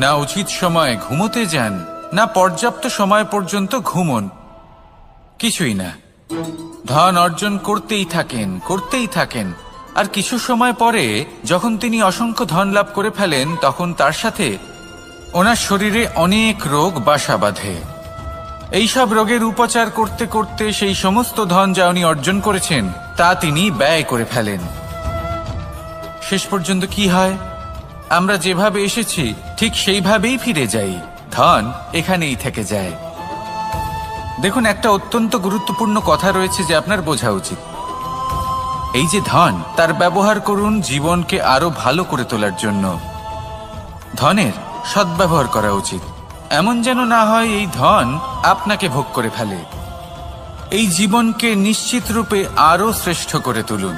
না উচিত সময় ঘুমোতে যান, না পর্যাপ্ত সময় পর্যন্ত ঘুমন, কিছুই না। ধন অর্জন করতেই থাকেন, করতেই থাকেন। আর কিছু সময় পরে যখন তিনি অসংখ্য ধন লাভ করে ফেলেন, তখন তার সাথে ওনার শরীরে অনেক রোগ বাসা বাঁধে। এইসব রোগের উপচার করতে করতে সেই সমস্ত ধন যা উনি অর্জন করেছেন তা তিনি ব্যয় করে ফেলেন। শেষ পর্যন্ত কি হয়? আমরা যেভাবে এসেছি ঠিক সেইভাবেই ফিরে যাই, ধন এখানেই থেকে যায়। দেখুন, একটা অত্যন্ত গুরুত্বপূর্ণ কথা রয়েছে যে আপনার বোঝা উচিত। এই যে ধন, তার ব্যবহার করুন জীবনকে আরো ভালো করে তোলার জন্য। ধনের সদ্ব্যবহার করা উচিত, এমন যেন না হয় এই ধন আপনাকে ভোগ করে ফেলে। এই জীবনকে নিশ্চিত রূপে আরো শ্রেষ্ঠ করে তুলুন।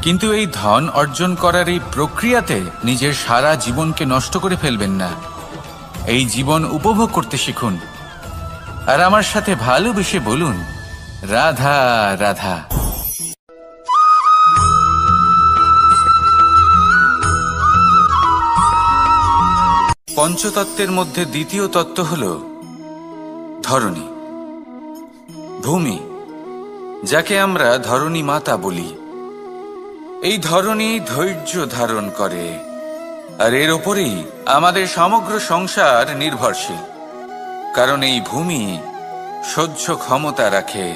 কিন্তু এই ধন অর্জন করার এই প্রক্রিয়াতে নিজের সারা জীবনকে নষ্ট করে ফেলবেন না। এই জীবন উপভোগ করতে শিখুন আর আমার সাথে ভালোবেসে বলুন, রাধা রাধা। পঞ্চতত্ত্বের মধ্যে দ্বিতীয় তত্ত্ব হল ধরণী, ভূমি, যাকে আমরা ধরণী মাতা বলি। এই ধরণী ধৈর্য ধারণ করে, আর এর ওপরেই আমাদের সমগ্র সংসার নির্ভরশীল। কারণ এই ভূমি সহ্য ক্ষমতা রাখে,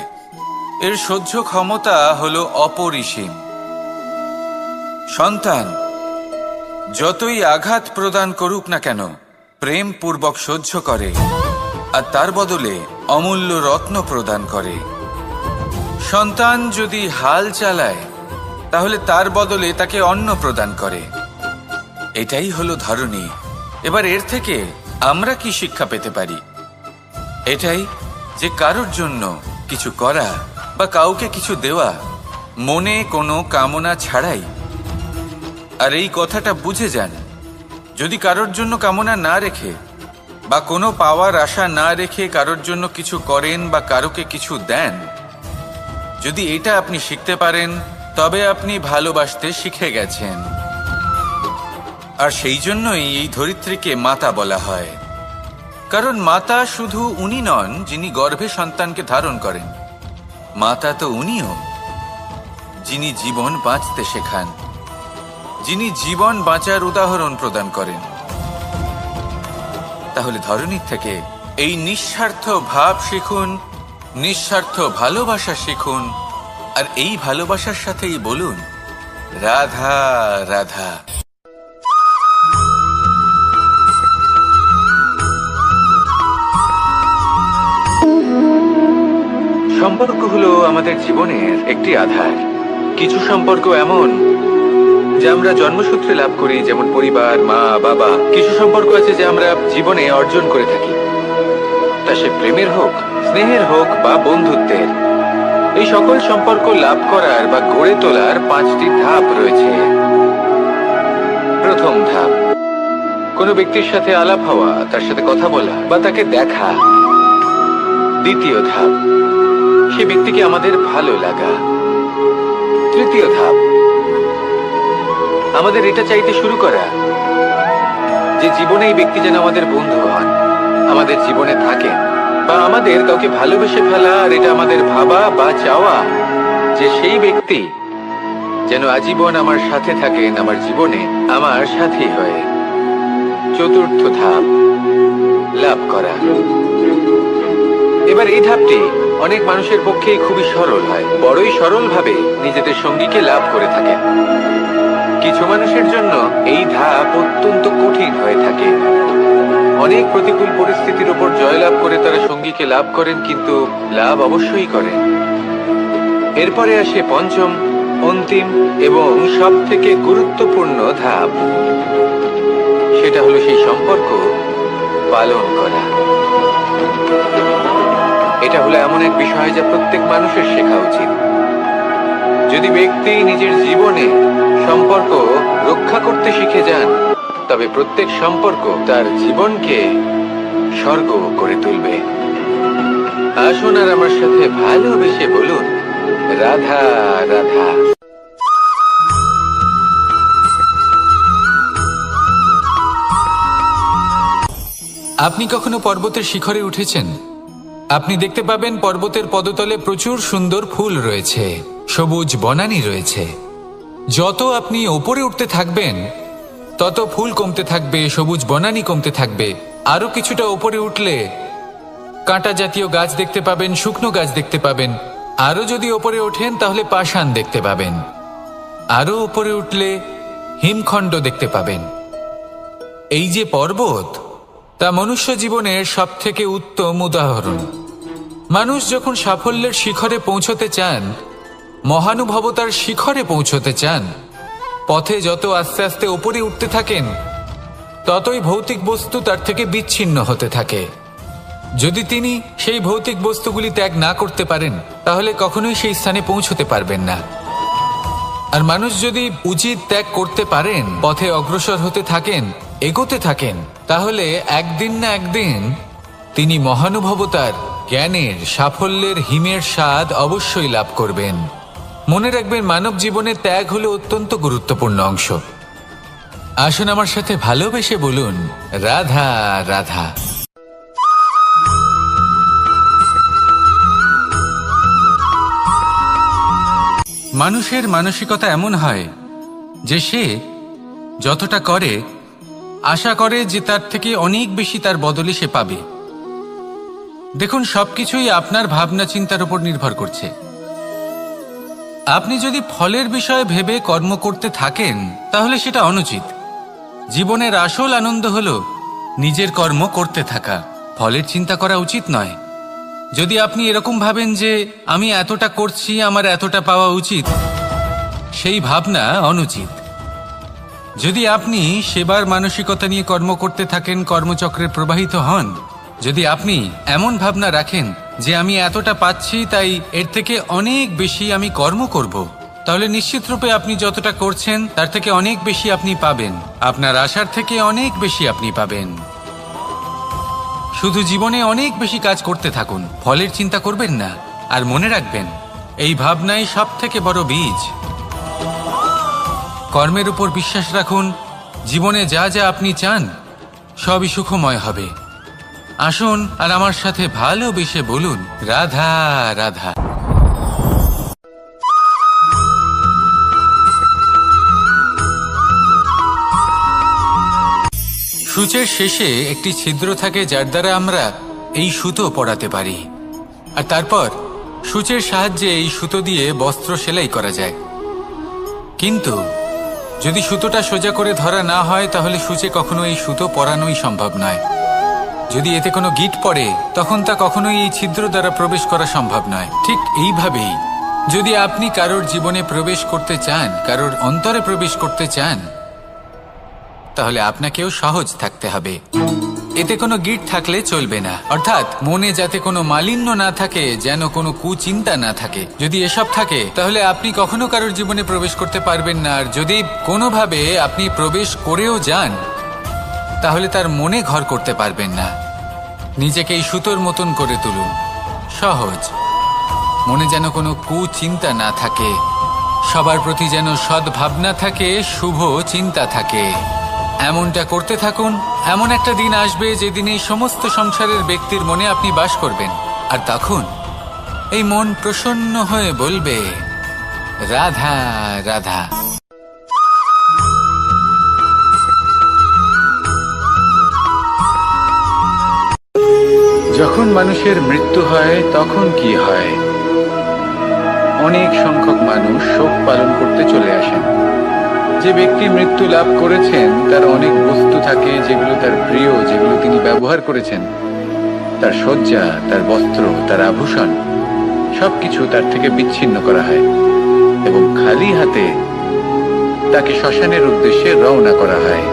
এর সহ্য ক্ষমতা হলো অপরিসীম। সন্তান যতই আঘাত প্রদান করুক না কেন, প্রেম পূর্বক সহ্য করে, আর তার বদলে অমূল্য রত্ন প্রদান করে। সন্তান যদি হাল চালায়, তাহলে তার বদলে তাকে অন্ন প্রদান করে। এটাই হলো ধরণী। এবার এর থেকে আমরা কি শিক্ষা পেতে পারি? এটাই যে কারোর জন্য কিছু করা বা কাউকে কিছু দেওয়া মনে কোনো কামনা ছাড়াই। আর এই কথাটা বুঝে যান, যদি কারোর জন্য কামনা না রেখে বা কোনো পাওয়ার আশা না রেখে কারোর জন্য কিছু করেন বা কারোকে কিছু দেন, যদি এটা আপনি শিখতে পারেন, তবে আপনি ভালোবাসতে শিখে গেছেন। আর সেই জন্যই এই ধরিত্রীকে মাতা বলা হয়। কারণ মাতা শুধু উনি নন যিনি গর্ভে সন্তানকে ধারণ করেন, মাতা তো উনিও যিনি জীবন বাঁচতে শেখান, যিনি জীবন বাঁচার উদাহরণ প্রদান করেন। তাহলে ধরণীর থেকে এই নিঃস্বার্থ ভাব শিখুন, নিঃস্বার্থ ভালোবাসা শিখুন, আর এই ভালোবাসার সাথেই বলুন রাধা রাধা। সম্পর্ক হলো আমাদের জীবনের একটি আধার। কিছু সম্পর্ক এমন যা আমরা জন্মসূত্রে লাভ করি, যেমন পরিবার, মা, বাবা। কিছু সম্পর্ক আছে যা আমরা জীবনে অর্জন করে থাকি, তা সে প্রেমের হোক, স্নেহের হোক বা বন্ধুত্বের। এই সকল সম্পর্ক লাভ করার বা গড়ে তোলার 5টি ধাপ রয়েছে। প্রথম ধাপ, কোনো ব্যক্তির সাথে আলাপ হওয়া, তার সাথে কথা বলা বা তাকে দেখা। দ্বিতীয় ধাপ, সে ব্যক্তিকে আমাদের ভালো লাগা। তৃতীয় ধাপ, আমাদের এটা চাইতে শুরু করা যে জীবনে এই ব্যক্তি যেন আমাদের বন্ধু হন, আমাদের জীবনে থাকেন, বা আমাদের কাউকে ভালোবেসে ফেলা। আর এটা আমাদের ভাবা বা চাওয়া যে সেই ব্যক্তি যেন আজীবন আমার সাথে থাকেন, আমার জীবনে আমার সাথী হয়ে। চতুর্থ ধাপ, লাভ করা। এবার এই ধাপটি অনেক মানুষের পক্ষেই খুবই সরল হয়, বড়ই সরলভাবে নিজেদের সঙ্গীকে লাভ করে থাকেন। কিছু মানুষের জন্য এই ধাপ অত্যন্ত কঠিন হয়ে থাকে। অনেক প্রতিকূল পরিস্থিতির উপর জয়লাভ করে তারা সঙ্গীকে লাভ করেন, কিন্তু লাভ অবশ্যই করেন। এরপরে আসে পঞ্চম, অন্তিম এবং সব থেকে গুরুত্বপূর্ণ ধাপ। সেটা হলো সেই সম্পর্ক পালন করা। এটা হলো এমন এক বিষয় যা প্রত্যেক মানুষের শেখা উচিত। যদি ব্যক্তি নিজের জীবনে সম্পর্ক রক্ষা করতে শিখে যান, তবে প্রত্যেক সম্পর্ক তার জীবনকে স্বর্গ করে তুলবে। আসুন আর আমার সাথে ভালোবেসে বলুন রাধা রাধা। আপনি কখনো পর্বতের শিখরে উঠেছেন? আপনি দেখতে পাবেন পর্বতের পদতলে প্রচুর সুন্দর ফুল রয়েছে, সবুজ বনানী রয়েছে। যত আপনি ওপরে উঠতে থাকবেন, তত ফুল কমতে থাকবে, সবুজ বনানী কমতে থাকবে। আরো কিছুটা ওপরে উঠলে কাঁটা জাতীয় গাছ দেখতে পাবেন, শুকনো গাছ দেখতে পাবেন। আরো যদি ওপরে ওঠেন তাহলে পাষাণ দেখতে পাবেন। আরো ওপরে উঠলে হিমখণ্ড দেখতে পাবেন। এই যে পর্বত, তা মনুষ্য জীবনের সব থেকে উত্তম উদাহরণ। মানুষ যখন সাফল্যের শিখরে পৌঁছতে চান, মহানুভবতার শিখরে পৌঁছতে চান, পথে যত আস্তে আস্তে ওপরে উঠতে থাকেন, ততই ভৌতিক বস্তু তার থেকে বিচ্ছিন্ন হতে থাকে। যদি তিনি সেই ভৌতিক বস্তুগুলি ত্যাগ না করতে পারেন, তাহলে কখনোই সেই স্থানে পৌঁছতে পারবেন না। আর মানুষ যদি উচিত ত্যাগ করতে পারেন, পথে অগ্রসর হতে থাকেন, এগোতে থাকেন, তাহলে একদিন না একদিন তিনি মহানুভবতার, জ্ঞানের, সাফল্যের হিমের স্বাদ অবশ্যই লাভ করবেন। মনে রাখবেন, মানব জীবনে ত্যাগ হলো অত্যন্ত গুরুত্বপূর্ণ অংশ। আসুন আমার সাথে ভালোবেসে বলুন, রাধা রাধা। মানুষের মানসিকতা এমন হয় যে সে যতটা করে আশা করে যে তার থেকে অনেক বেশি তার বদলে সে পাবে। দেখুন, সবকিছুই আপনার ভাবনা চিন্তার উপর নির্ভর করছে। আপনি যদি ফলের বিষয়ে ভেবে কর্ম করতে থাকেন তাহলে সেটা অনুচিত। জীবনের আসল আনন্দ হলো নিজের কর্ম করতে থাকা, ফলের চিন্তা করা উচিত নয়। যদি আপনি এরকম ভাবেন যে আমি এতটা করছি, আমার এতটা পাওয়া উচিত, সেই ভাবনা অনুচিত। যদি আপনি সেবার মানসিকতা নিয়ে কর্ম করতে থাকেন, কর্মচক্রে প্রবাহিত হন, যদি আপনি এমন ভাবনা রাখেন যে আমি এতটা পাচ্ছি তাই এর থেকে অনেক বেশি আমি কর্ম করব, তাহলে নিশ্চিত রূপে আপনি যতটা করছেন তার থেকে অনেক বেশি আপনি পাবেন। আপনার আশার থেকে অনেক বেশি আপনি পাবেন। শুধু জীবনে অনেক বেশি কাজ করতে থাকুন, ফলের চিন্তা করবেন না। আর মনে রাখবেন, এই ভাবনাই সব থেকে বড় বীজ। কর্মের উপর বিশ্বাস রাখুন। জীবনে যা যা আপনি চান সবই সুখময় হবে। আসুন আর আমার সাথে ভালোবেসে বলুন, রাধা রাধা। সূচের শেষে একটি ছিদ্র থাকে যার দ্বারা আমরা এই সুতো পরাতে পারি, আর তারপর সূচের সাহায্যে এই সুতো দিয়ে বস্ত্র সেলাই করা যায়। কিন্তু যদি সুতোটা সোজা করে ধরা না হয় তাহলে সূচে কখনো এই সুতো পরানোই সম্ভব নয়। যদি এতে কোনো গিঁট পড়ে তখন তা কখনোই এই ছিদ্র দ্বারা প্রবেশ করা সম্ভব নয়। ঠিক এইভাবেই যদি আপনি কারোর জীবনে প্রবেশ করতে চান, কারোর অন্তরে প্রবেশ করতে চান, তাহলে আপনাকেও সহজ থাকতে হবে। এতে কোনো গিঁট থাকলে চলবে না, অর্থাৎ মনে যাতে কোনো মালিন্য না থাকে, যেন কোনো কুচিন্তা না থাকে। যদি এসব থাকে তাহলে আপনি কখনো কারোর জীবনে প্রবেশ করতে পারবেন না। আর যদি কোনোভাবে আপনি প্রবেশ করেও যান তাহলে তার মনে ঘর করতে পারবেন না। নিজেকে এই সুতোর মতন করে তুলুন, সহজ। মনে যেন কোনো কুচিন্তা না থাকে, সবার প্রতি যেন সদ্ভাবনা থাকে, শুভ চিন্তা থাকে। এমনটা করতে থাকুন। এমন একটা দিন আসবে যেদিন এই সমস্ত সংসারের ব্যক্তির মনে আপনি বাস করবেন, আর তখন এই মন প্রসন্ন হয়ে বলবে, রাধা রাধা। যখন মানুষের মৃত্যু হয় তখন কি হয়? অনেক সংখ্যক মানুষ শোক পালন করতে চলে আসেন। যে ব্যক্তি মৃত্যু লাভ করেছেন তার অনেক বস্তু থাকে যেগুলো তার প্রিয়, যেগুলো তিনি ব্যবহার করেছেন। তার শয্যা, তার বস্ত্র, তার আভূষণ সবকিছু তার থেকে বিচ্ছিন্ন করা হয় এবং খালি হাতে তাকে শ্মশানের উদ্দেশ্যে রওনা করা হয়।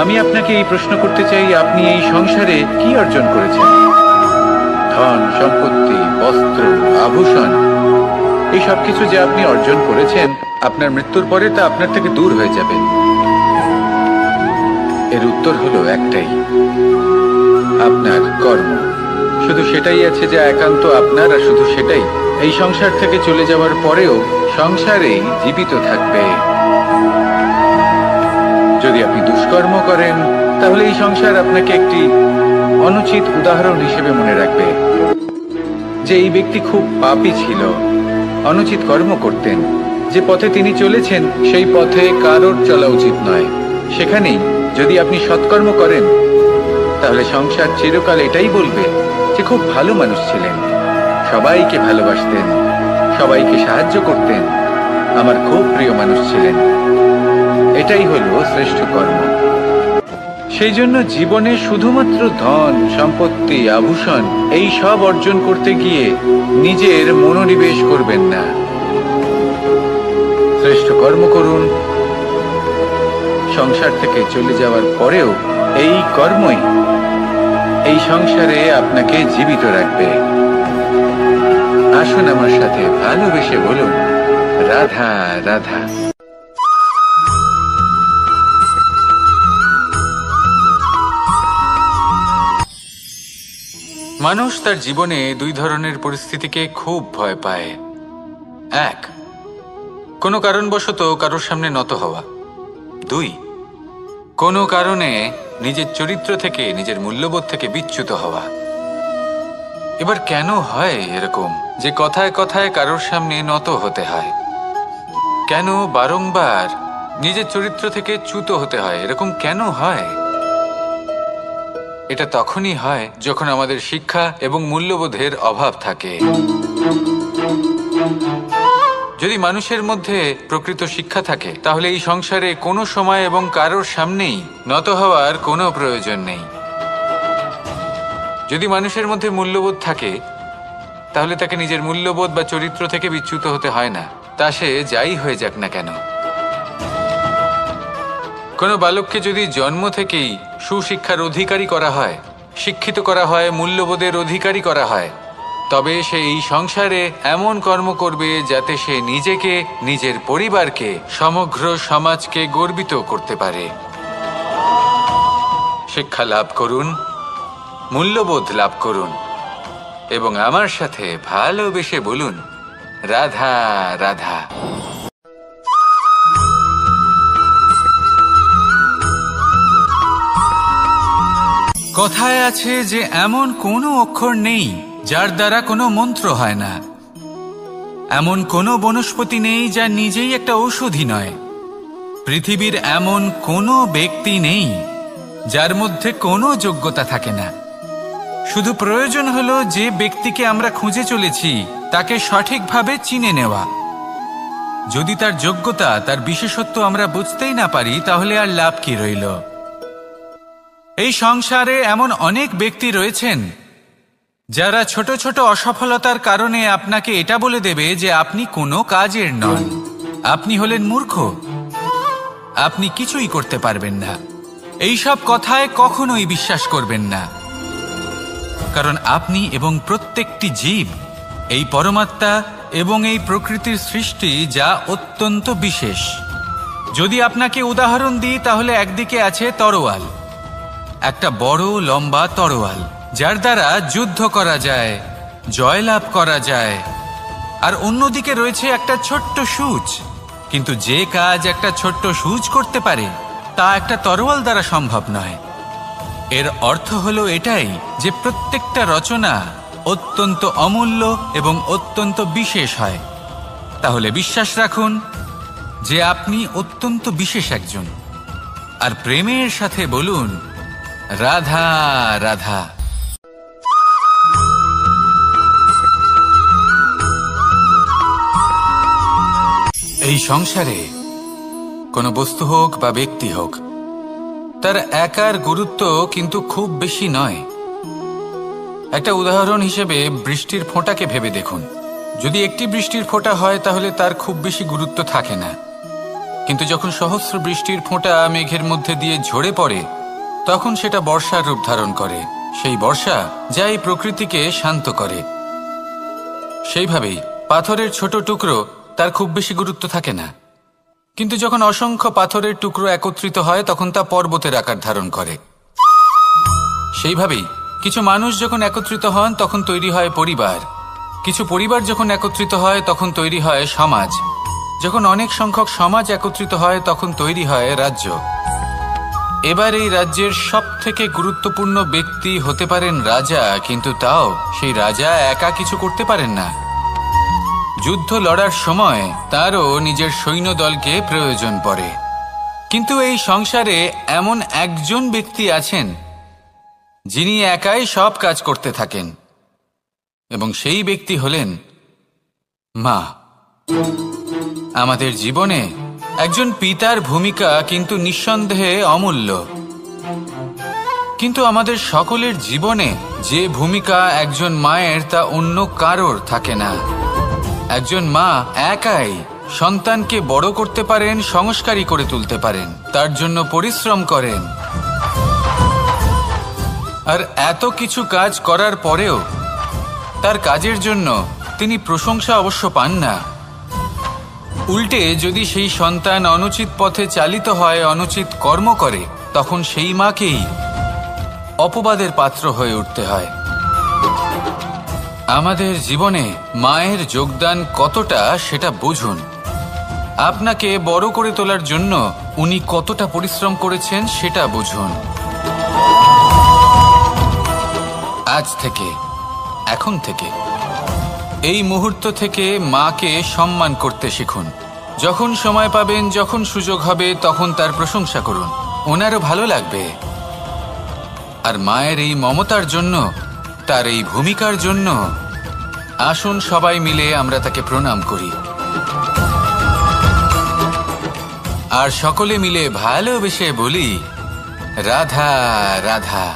আমি আপনাকে এই প্রশ্ন করতে চাই, আপনি এই সংসারে কি অর্জন করেছেন? ধন সম্পত্তি, বস্ত্র, আভূষণ, এই সবকিছু যে আপনি অর্জন করেছেন, আপনার মৃত্যুর পরে তা আপনার থেকে দূর হয়ে যাবে। এর উত্তর হলো একটাই, আপনার কর্ম। শুধু সেটাই আছে যা একান্ত আপনার, আর শুধু সেটাই এই সংসার থেকে চলে যাওয়ার পরেও সংসারেই জীবিত থাকবে। যদি আপনি দুষ্কর্ম করেন তাহলে এই সংসার আপনাকে একটি অনুচিত উদাহরণ হিসেবে মনে রাখবে যে এই ব্যক্তি খুব পাপী ছিল, অনুচিত কর্ম করতেন। যে পথে তিনি চলেছেন সেই পথে কারোর চলা উচিত নয়। সেখানেই যদি আপনি সৎকর্ম করেন তাহলে সংসার চিরকাল এটাই বলবে যে খুব ভালো মানুষ ছিলেন, সবাইকে ভালোবাসতেন, সবাইকে সাহায্য করতেন, আমার খুব প্রিয় মানুষ ছিলেন। এটাই হলো শ্রেষ্ঠ কর্ম। সেই জন্য জীবনে শুধুমাত্র ধন সম্পত্তি, আভূষণ এই সব অর্জন করতে গিয়ে নিজের মনোনিবেশ করবেন না। শ্রেষ্ঠ কর্ম করুন। সংসার থেকে চলে যাওয়ার পরেও এই কর্মই এই সংসারে আপনাকে জীবিত রাখবে। আসুন আমার সাথে ভালোবেসে বলুন, রাধা রাধা। মানুষ তার জীবনে দুই ধরনের পরিস্থিতিকে খুব ভয় পায়। এক, কোনো কারণবশত কারোর সামনে নত হওয়া। 2, কোনো কারণে নিজের চরিত্র থেকে, নিজের মূল্যবোধ থেকে বিচ্যুত হওয়া। এবার কেন হয় এরকম যে কথায় কথায় কারোর সামনে নত হতে হয়? কেন বারংবার নিজের চরিত্র থেকে চ্যুত হতে হয়? এরকম কেন হয়? এটা তখনই হয় যখন আমাদের শিক্ষা এবং মূল্যবোধের অভাব থাকে। যদি মানুষের মধ্যে প্রকৃত শিক্ষা থাকে তাহলে এই সংসারে কোনো সময় এবং কারোর সামনেই নত হওয়ার কোনো প্রয়োজন নেই। যদি মানুষের মধ্যে মূল্যবোধ থাকে তাহলে তাকে নিজের মূল্যবোধ বা চরিত্র থেকে বিচ্যুত হতে হয় না, তা সে যাই হয়ে যাক না কেন। কোনো বালককে যদি জন্ম থেকেই সুশিক্ষার অধিকারী করা হয়, শিক্ষিত করা হয়, মূল্যবোধের অধিকারী করা হয়, তবে সে এই সংসারে এমন কর্ম করবে যাতে সে নিজেকে, নিজের পরিবারকে, সমগ্র সমাজকে গর্বিত করতে পারে। শিক্ষা লাভ করুন, মূল্যবোধ লাভ করুন এবং আমার সাথে ভালোবেসে বলুন, রাধা রাধা। কথায় আছে যে এমন কোনো অক্ষর নেই যার দ্বারা কোনো মন্ত্র হয় না, এমন কোনো বনস্পতি নেই যা নিজেই একটা ঔষধি নয়, পৃথিবীর এমন কোনো ব্যক্তি নেই যার মধ্যে কোনো যোগ্যতা থাকে না। শুধু প্রয়োজন হলো যে ব্যক্তিকে আমরা খুঁজে চলেছি তাকে সঠিকভাবে চিনে নেওয়া। যদি তার যোগ্যতা, তার বিশেষত্ব আমরা বুঝতেই না পারি তাহলে আর লাভ কি রইল? এই সংসারে এমন অনেক ব্যক্তি রয়েছেন যারা ছোট ছোট অসফলতার কারণে আপনাকে এটা বলে দেবে যে আপনি কোনো কাজের নন, আপনি হলেন মূর্খ, আপনি কিছুই করতে পারবেন না। এইসব কথায় কখনোই বিশ্বাস করবেন না, কারণ আপনি এবং প্রত্যেকটি জীব এই পরমাত্মা এবং এই প্রকৃতির সৃষ্টি, যা অত্যন্ত বিশেষ। যদি আপনাকে উদাহরণ দিই তাহলে একদিকে আছে তরোয়াল, একটা বড় লম্বা তরোয়াল যার দ্বারা যুদ্ধ করা যায়, জয়লাভ করা যায়, আর অন্যদিকে রয়েছে একটা ছোট্ট সূচ। কিন্তু যে কাজ একটা ছোট্ট সূচ করতে পারে তা একটা তরোয়াল দ্বারা সম্ভব নয়। এর অর্থ হলো এটাই যে প্রত্যেকটা রচনা অত্যন্ত অমূল্য এবং অত্যন্ত বিশেষ হয়। তাহলে বিশ্বাস রাখুন যে আপনি অত্যন্ত বিশেষ একজন, আর প্রেমের সাথে বলুন, রাধা রাধা। এই সংসারে কোনো বস্তু হোক বা ব্যক্তি হোক, তার একার গুরুত্ব কিন্তু খুব বেশি নয়। একটা উদাহরণ হিসেবে বৃষ্টির ফোঁটাকে ভেবে দেখুন। যদি একটি বৃষ্টির ফোঁটা হয় তাহলে তার খুব বেশি গুরুত্ব থাকে না, কিন্তু যখন সহস্র বৃষ্টির ফোঁটা মেঘের মধ্যে দিয়ে ঝরে পড়ে তখন সেটা বর্ষার রূপ ধারণ করে। সেই বর্ষা যা এই প্রকৃতিকে শান্ত করে। সেইভাবেই পাথরের ছোট টুকরো, তার খুব বেশি গুরুত্ব থাকে না, কিন্তু যখন অসংখ্য পাথরের টুকরো একত্রিত হয় তখন তা পর্বতের আকার ধারণ করে। সেইভাবেই কিছু মানুষ যখন একত্রিত হন তখন তৈরি হয় পরিবার, কিছু পরিবার যখন একত্রিত হয় তখন তৈরি হয় সমাজ, যখন অনেক সংখ্যক সমাজ একত্রিত হয় তখন তৈরি হয় রাজ্য। এবার এই রাজ্যের সবথেকে গুরুত্বপূর্ণ ব্যক্তি হতে পারেন রাজা, কিন্তু তাও সেই রাজা একা কিছু করতে পারেন না। যুদ্ধ লড়ার সময় তারও নিজের সৈন্যদলকে প্রয়োজন পড়ে। কিন্তু এই সংসারে এমন একজন ব্যক্তি আছেন যিনি একাই সব কাজ করতে থাকেন, এবং সেই ব্যক্তি হলেন মা। আমাদের জীবনে একজন পিতার ভূমিকা কিন্তু নিঃসন্দেহে অমূল্য, কিন্তু আমাদের সকলের জীবনে যে ভূমিকা একজন মায়ের তা অন্য কারোর থাকে না। একজন মা একাই সন্তানকে বড় করতে পারেন, সংস্কারী করে তুলতে পারেন, তার জন্য পরিশ্রম করেন, আর এত কিছু কাজ করার পরেও তার কাজের জন্য তিনি প্রশংসা অবশ্য পান না। উল্টে যদি সেই সন্তান অনুচিত পথে চালিত হয়, অনুচিত কর্ম করে, তখন সেই মাকেই অপবাদের পাত্র হয়ে উঠতে হয়। আমাদের জীবনে মায়ের যোগদান কতটা সেটা বুঝুন। আপনাকে বড় করে তোলার জন্য উনি কতটা পরিশ্রম করেছেন সেটা বুঝুন। আজ থেকে, এখন থেকে, এই মুহূর্ত থেকে মাকে সম্মান করতে শিখুন। যখন সময় পাবেন, যখন সুযোগ হবে, তখন তার প্রশংসা করুন। ওনারও ভালো লাগবে। আর মায়ের এই মমতার জন্য, তার এই ভূমিকার জন্য আসুন সবাই মিলে আমরা তাকে প্রণাম করি, আর সকলে মিলে ভালোবেসে বলি, রাধা রাধা।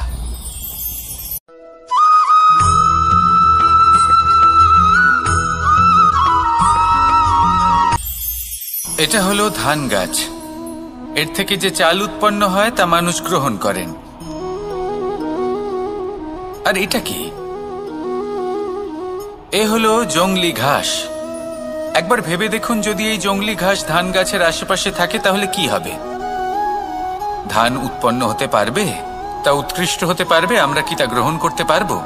এটা হলো ধান গাছ। এর থেকে যে চাল উৎপন্ন হয় তা মানুষ গ্রহণ করেন। আর এটা কি? এ হলো জংলি ঘাস। একবার ভেবে দেখুন, যদি এই জংলি ঘাস ধান গাছের আশেপাশে থাকে তাহলে কি হবে? ধান উৎপন্ন হতে পারবে? তা উৎকৃষ্ট হতে পারবে? আমরা কি তা গ্রহণ করতে পারবো?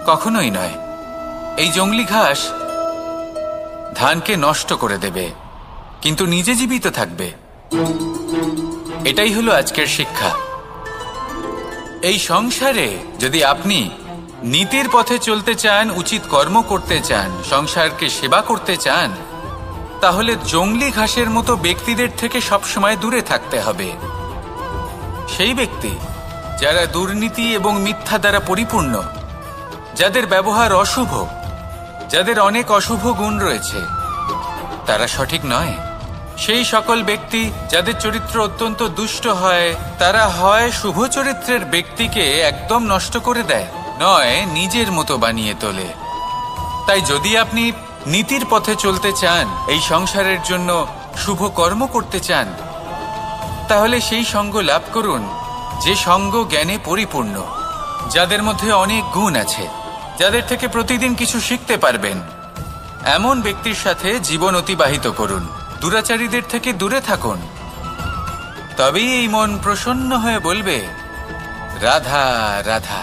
কখনোই নয়। এই জংলি ঘাস ধানকে নষ্ট করে দেবে, কিন্তু নিজে জীবিত থাকবে। এটাই হলো আজকের শিক্ষা। এই সংসারে যদি আপনি নীতির পথে চলতে চান, উচিত কর্ম করতে চান, সংসারকে সেবা করতে চান, তাহলে জংলি ঘাসের মতো ব্যক্তিদের থেকে সবসময় দূরে থাকতে হবে। সেই ব্যক্তি যারা দুর্নীতি এবং মিথ্যা দ্বারা পরিপূর্ণ, যাদের ব্যবহার অশুভ, যাদের অনেক অশুভ গুণ রয়েছে, তারা সঠিক নয়। সেই সকল ব্যক্তি যাদের চরিত্র অত্যন্ত দুষ্ট হয়, তারা হয় শুভ চরিত্রের ব্যক্তিকে একদম নষ্ট করে দেয়, নয় নিজের মতো বানিয়ে তোলে। তাই যদি আপনি নীতির পথে চলতে চান, এই সংসারের জন্য শুভ কর্ম করতে চান, তাহলে সেই সঙ্গ লাভ করুন যে সঙ্গ জ্ঞানে পরিপূর্ণ, যাদের মধ্যে অনেক গুণ আছে, যাদের থেকে প্রতিদিন কিছু শিখতে পারবেন। এমন ব্যক্তির সাথে জীবন অতিবাহিত করুন। দুরাচারীদের থেকে দূরে থাকুন। তবেই এই মন প্রসন্ন হয়ে বলবে, রাধা রাধা।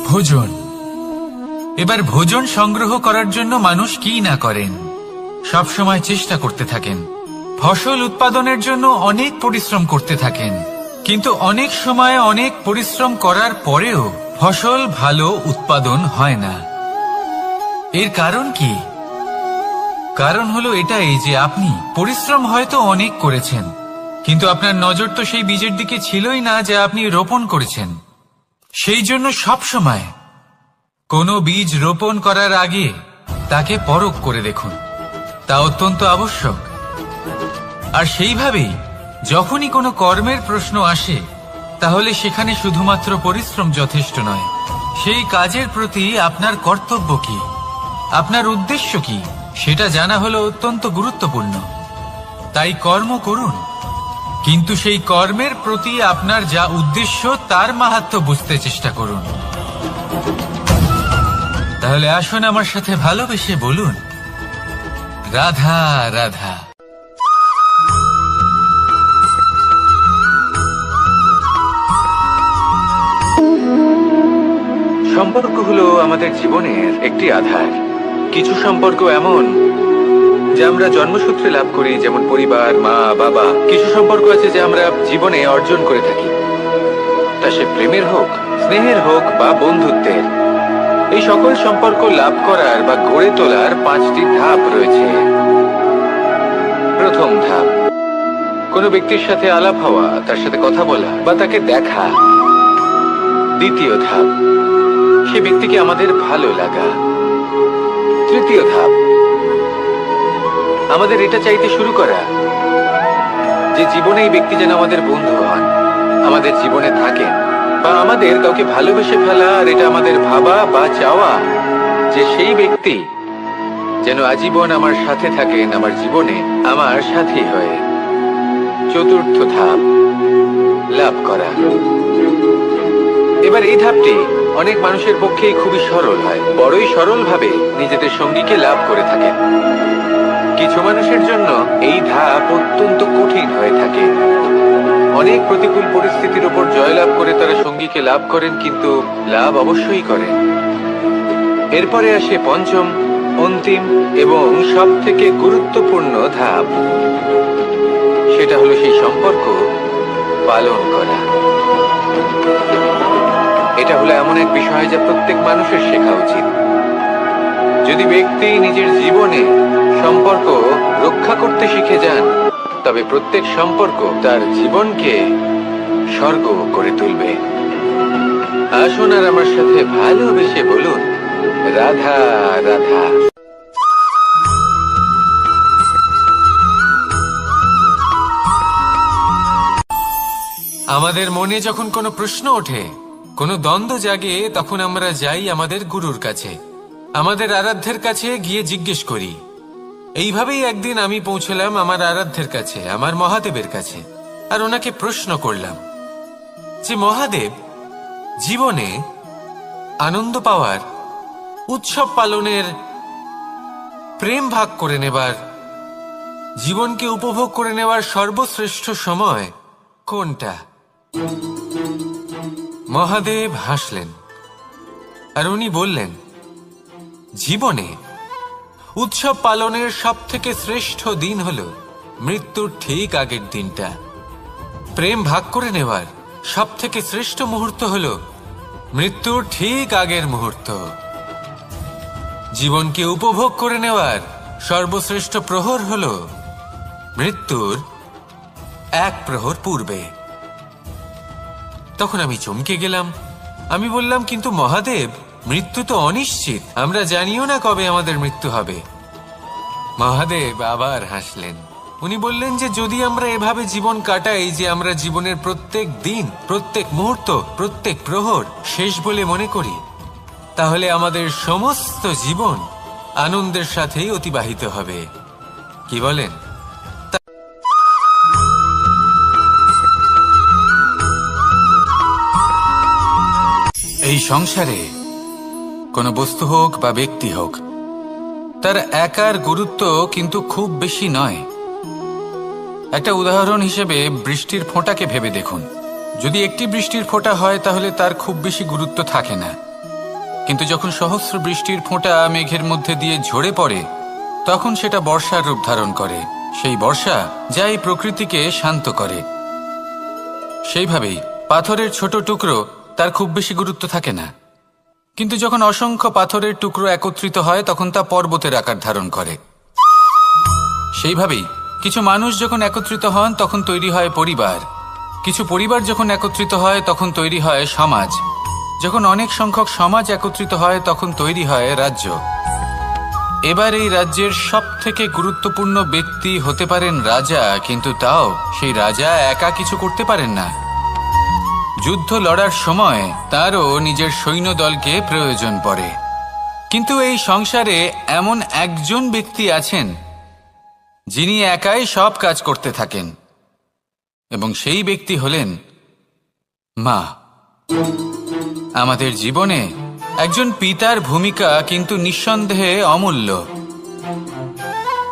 ভোজন। এবার ভোজন সংগ্রহ করার জন্য মানুষ কি না করেন, সব সময় চেষ্টা করতে থাকেন। ফসল উৎপাদনের জন্য অনেক পরিশ্রম করতে থাকেন, কিন্তু অনেক সময় অনেক পরিশ্রম করার পরেও ফসল ভালো উৎপাদন হয় না। এর কারণ কি? কারণ হলো এটাই যে আপনি পরিশ্রম হয়তো অনেক করেছেন, কিন্তু আপনার নজর তো সেই বীজের দিকে ছিলই না যা আপনি রোপণ করেছেন। সেই জন্য সব সময় কোনো বীজ রোপণ করার আগে তাকে পরখ করে দেখুন। তা অত্যন্ত আবশ্যক। আর সেইভাবেই যখনই কোনো কর্মের প্রশ্ন আসে, তাহলে সেখানে শুধুমাত্র পরিশ্রম যথেষ্ট নয়। সেই কাজের প্রতি আপনার কর্তব্য কি, আপনার উদ্দেশ্য কি, সেটা জানা হলো অত্যন্ত গুরুত্বপূর্ণ। তাই কর্ম করুন, কিন্তু সেই কর্মের প্রতি আপনার যা উদ্দেশ্য তার মাহাত্ম্য বুঝতে চেষ্টা করুন। তাহলে আসুন আমার সাথে ভালোবেসে বলুন, রাধা রাধা। সম্পর্ক হলো আমাদের জীবনের একটি আধার। কিছু সম্পর্ক এমন যা আমরা জন্মসূত্রে লাভ করি, যেমন পরিবার, মা, বাবা। কিছু সম্পর্ক আছে যা আমরা জীবনে অর্জন করে থাকি, তা সে প্রেমের হোক, স্নেহের হোক বা বন্ধুত্বের। এই সকল সম্পর্ক লাভ করার বা গড়ে তোলার 5টি ধাপ রয়েছে। প্রথম ধাপ, কোনো ব্যক্তির সাথে আলাপ হওয়া, তার সাথে কথা বলা বা তাকে দেখা। দ্বিতীয় ধাপ, সে ব্যক্তিকে আমাদের ভালো লাগা। তৃতীয় ধাপ, আমাদের এটা চাইতে শুরু করা যে জীবনে এই ব্যক্তি যেন আমাদের বন্ধু হন, আমাদের জীবনে থাকেন, বা আমাদের কাউকে ভালোবেসে ফেলা। আর এটা আমাদের ভাবা বা চাওয়া যে সেই ব্যক্তি যেন আজীবন আমার সাথে থাকেন, আমার জীবনে আমার সাথী হয়ে। চতুর্থ ধাপ, লাভ করা। এবার এই ধাপটি অনেক মানুষের পক্ষেই খুবই সরল হয়, বড়ই সরলভাবে নিজেদের সঙ্গীকে লাভ করে থাকেন। কিছু মানুষের জন্য এই ধাপ অত্যন্ত কঠিন হয়ে থাকে। অনেক প্রতিকূল পরিস্থিতির উপর জয়লাভ করে তারা সঙ্গীকে লাভ করেন, কিন্তু লাভ অবশ্যই করেন। এরপরে আসে পঞ্চম, অন্তিম এবং সব থেকে গুরুত্বপূর্ণ ধাপ। সেটা হলো সেই সম্পর্ক পালন করা। এটা হলো এমন এক বিষয় যা প্রত্যেক মানুষের শেখা উচিত। যদি ব্যক্তি নিজের জীবনে সম্পর্ক রক্ষা করতে শিখে যান, তবে প্রত্যেক সম্পর্ক তার জীবনকে স্বর্গ করে তুলবে। আসুন আর আমার সাথে ভালোবেসে বলুন, রাধা রাধা। আমাদের মনে যখন কোনো প্রশ্ন ওঠে, কোনো দ্বন্দ্ব জাগে, তখন আমরা যাই আমাদের গুরুর কাছে, আমাদের আরাধ্যের কাছে গিয়ে জিজ্ঞেস করি। এইভাবেই একদিন আমি পৌঁছলাম আমার আরাধ্যের কাছে, আমার মহাদেবের কাছে, আর ওনাকে প্রশ্ন করলাম যে মহাদেব, জীবনে আনন্দ পাওয়ার, উৎসব পালনের, প্রেম ভাগ করে নেবার, জীবনকে উপভোগ করে নেওয়ার সর্বশ্রেষ্ঠ সময় কোনটা? মহাদেব হাসলেন আর উনি বললেন, জীবনে উৎসব পালনের সব থেকে শ্রেষ্ঠ দিন হল মৃত্যুর ঠিক আগের দিনটা। প্রেম ভাগ করে নেওয়ার সব থেকে শ্রেষ্ঠ মুহূর্ত হল মৃত্যুর ঠিক আগের মুহূর্ত। জীবনকে উপভোগ করে নেওয়ার সর্বশ্রেষ্ঠ প্রহর হল মৃত্যুর এক প্রহর পূর্বে। তখন আমি চমকে গেলাম। আমি বললাম, কিন্তু মহাদেব, মৃত্যু তো অনিশ্চিত, আমরা জানিও না কবে আমাদের মৃত্যু হবে। মহাদেব আবার হাসলেন। উনি বললেন যে যদি আমরা এভাবে জীবন কাটাই যে আমরা জীবনের প্রত্যেক দিন, প্রত্যেক মুহূর্ত, প্রত্যেক প্রহর শেষ বলে মনে করি, তাহলে আমাদের সমস্ত জীবন আনন্দের সাথেই অতিবাহিত হবে। কি বলেন? এই সংসারে কোনো বস্তু হোক বা ব্যক্তি হোক, তার একার গুরুত্ব কিন্তু খুব বেশি নয়। একটা উদাহরণ হিসেবে বৃষ্টির ফোঁটাকে ভেবে দেখুন। যদি একটি বৃষ্টির ফোঁটা হয় তাহলে তার খুব বেশি গুরুত্ব থাকে না, কিন্তু যখন সহস্র বৃষ্টির ফোঁটা মেঘের মধ্যে দিয়ে ঝরে পড়ে, তখন সেটা বর্ষার রূপ ধারণ করে। সেই বর্ষা যা এই প্রকৃতিকে শান্ত করে। সেইভাবেই পাথরের ছোট টুকরো, তার খুব বেশি গুরুত্ব থাকে না, কিন্তু যখন অসংখ্য পাথরের টুকরো একত্রিত হয় তখন তা পর্বতের আকার ধারণ করে। সেইভাবেই কিছু মানুষ যখন একত্রিত হন তখন তৈরি হয় পরিবার, কিছু পরিবার যখন একত্রিত হয় তখন তৈরি হয় সমাজ, যখন অনেক সংখ্যক সমাজ একত্রিত হয় তখন তৈরি হয় রাজ্য। এবার এই রাজ্যের সব থেকে গুরুত্বপূর্ণ ব্যক্তি হতে পারেন রাজা, কিন্তু তাও সেই রাজা একা কিছু করতে পারেন না। যুদ্ধ লড়ার সময় তারও নিজের সৈন্যদলকে প্রয়োজন পড়ে। কিন্তু এই সংসারে এমন একজন ব্যক্তি আছেন যিনি একাই সব কাজ করতে থাকেন, এবং সেই ব্যক্তি হলেন মা। আমাদের জীবনে একজন পিতার ভূমিকা কিন্তু নিঃসন্দেহে অমূল্য,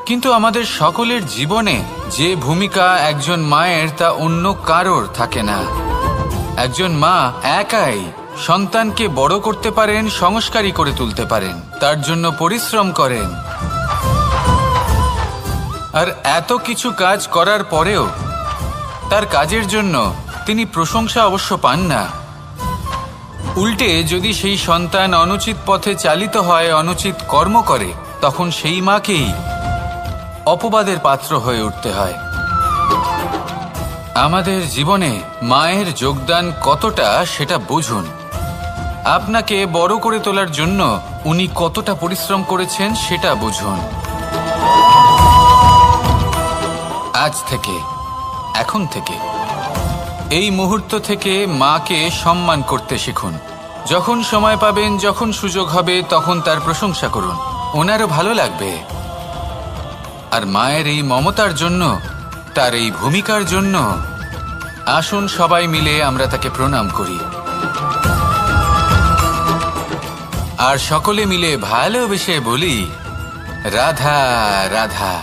কিন্তু আমাদের সকলের জীবনে যে ভূমিকা একজন মায়ের তা অন্য কারোর থাকে না। একজন মা একাই সন্তানকে বড় করতে পারেন, সংস্কারী করে তুলতে পারেন, তার জন্য পরিশ্রম করেন। আর এত কিছু কাজ করার পরেও তার কাজের জন্য তিনি প্রশংসা অবশ্য পান না। উল্টে যদি সেই সন্তান অনুচিত পথে চালিত হয়, অনুচিত কর্ম করে, তখন সেই মাকেই অপবাদের পাত্র হয়ে উঠতে হয়। আমাদের জীবনে মায়ের যোগদান কতটা সেটা বুঝুন। আপনাকে বড় করে তোলার জন্য উনি কতটা পরিশ্রম করেছেন সেটা বুঝুন। আজ থেকে, এখন থেকে, এই মুহূর্ত থেকে মাকে সম্মান করতে শিখুন। যখন সময় পাবেন, যখন সুযোগ হবে, তখন তার প্রশংসা করুন, ওনারও ভালো লাগবে। আর মায়ের এই মমতার জন্য, তার এই ভূমিকার জন্য আসুন সবাই মিলে আমরা তাকে প্রণাম করি, আর সকলে মিলে ভালোবেসে বলি, রাধা রাধা।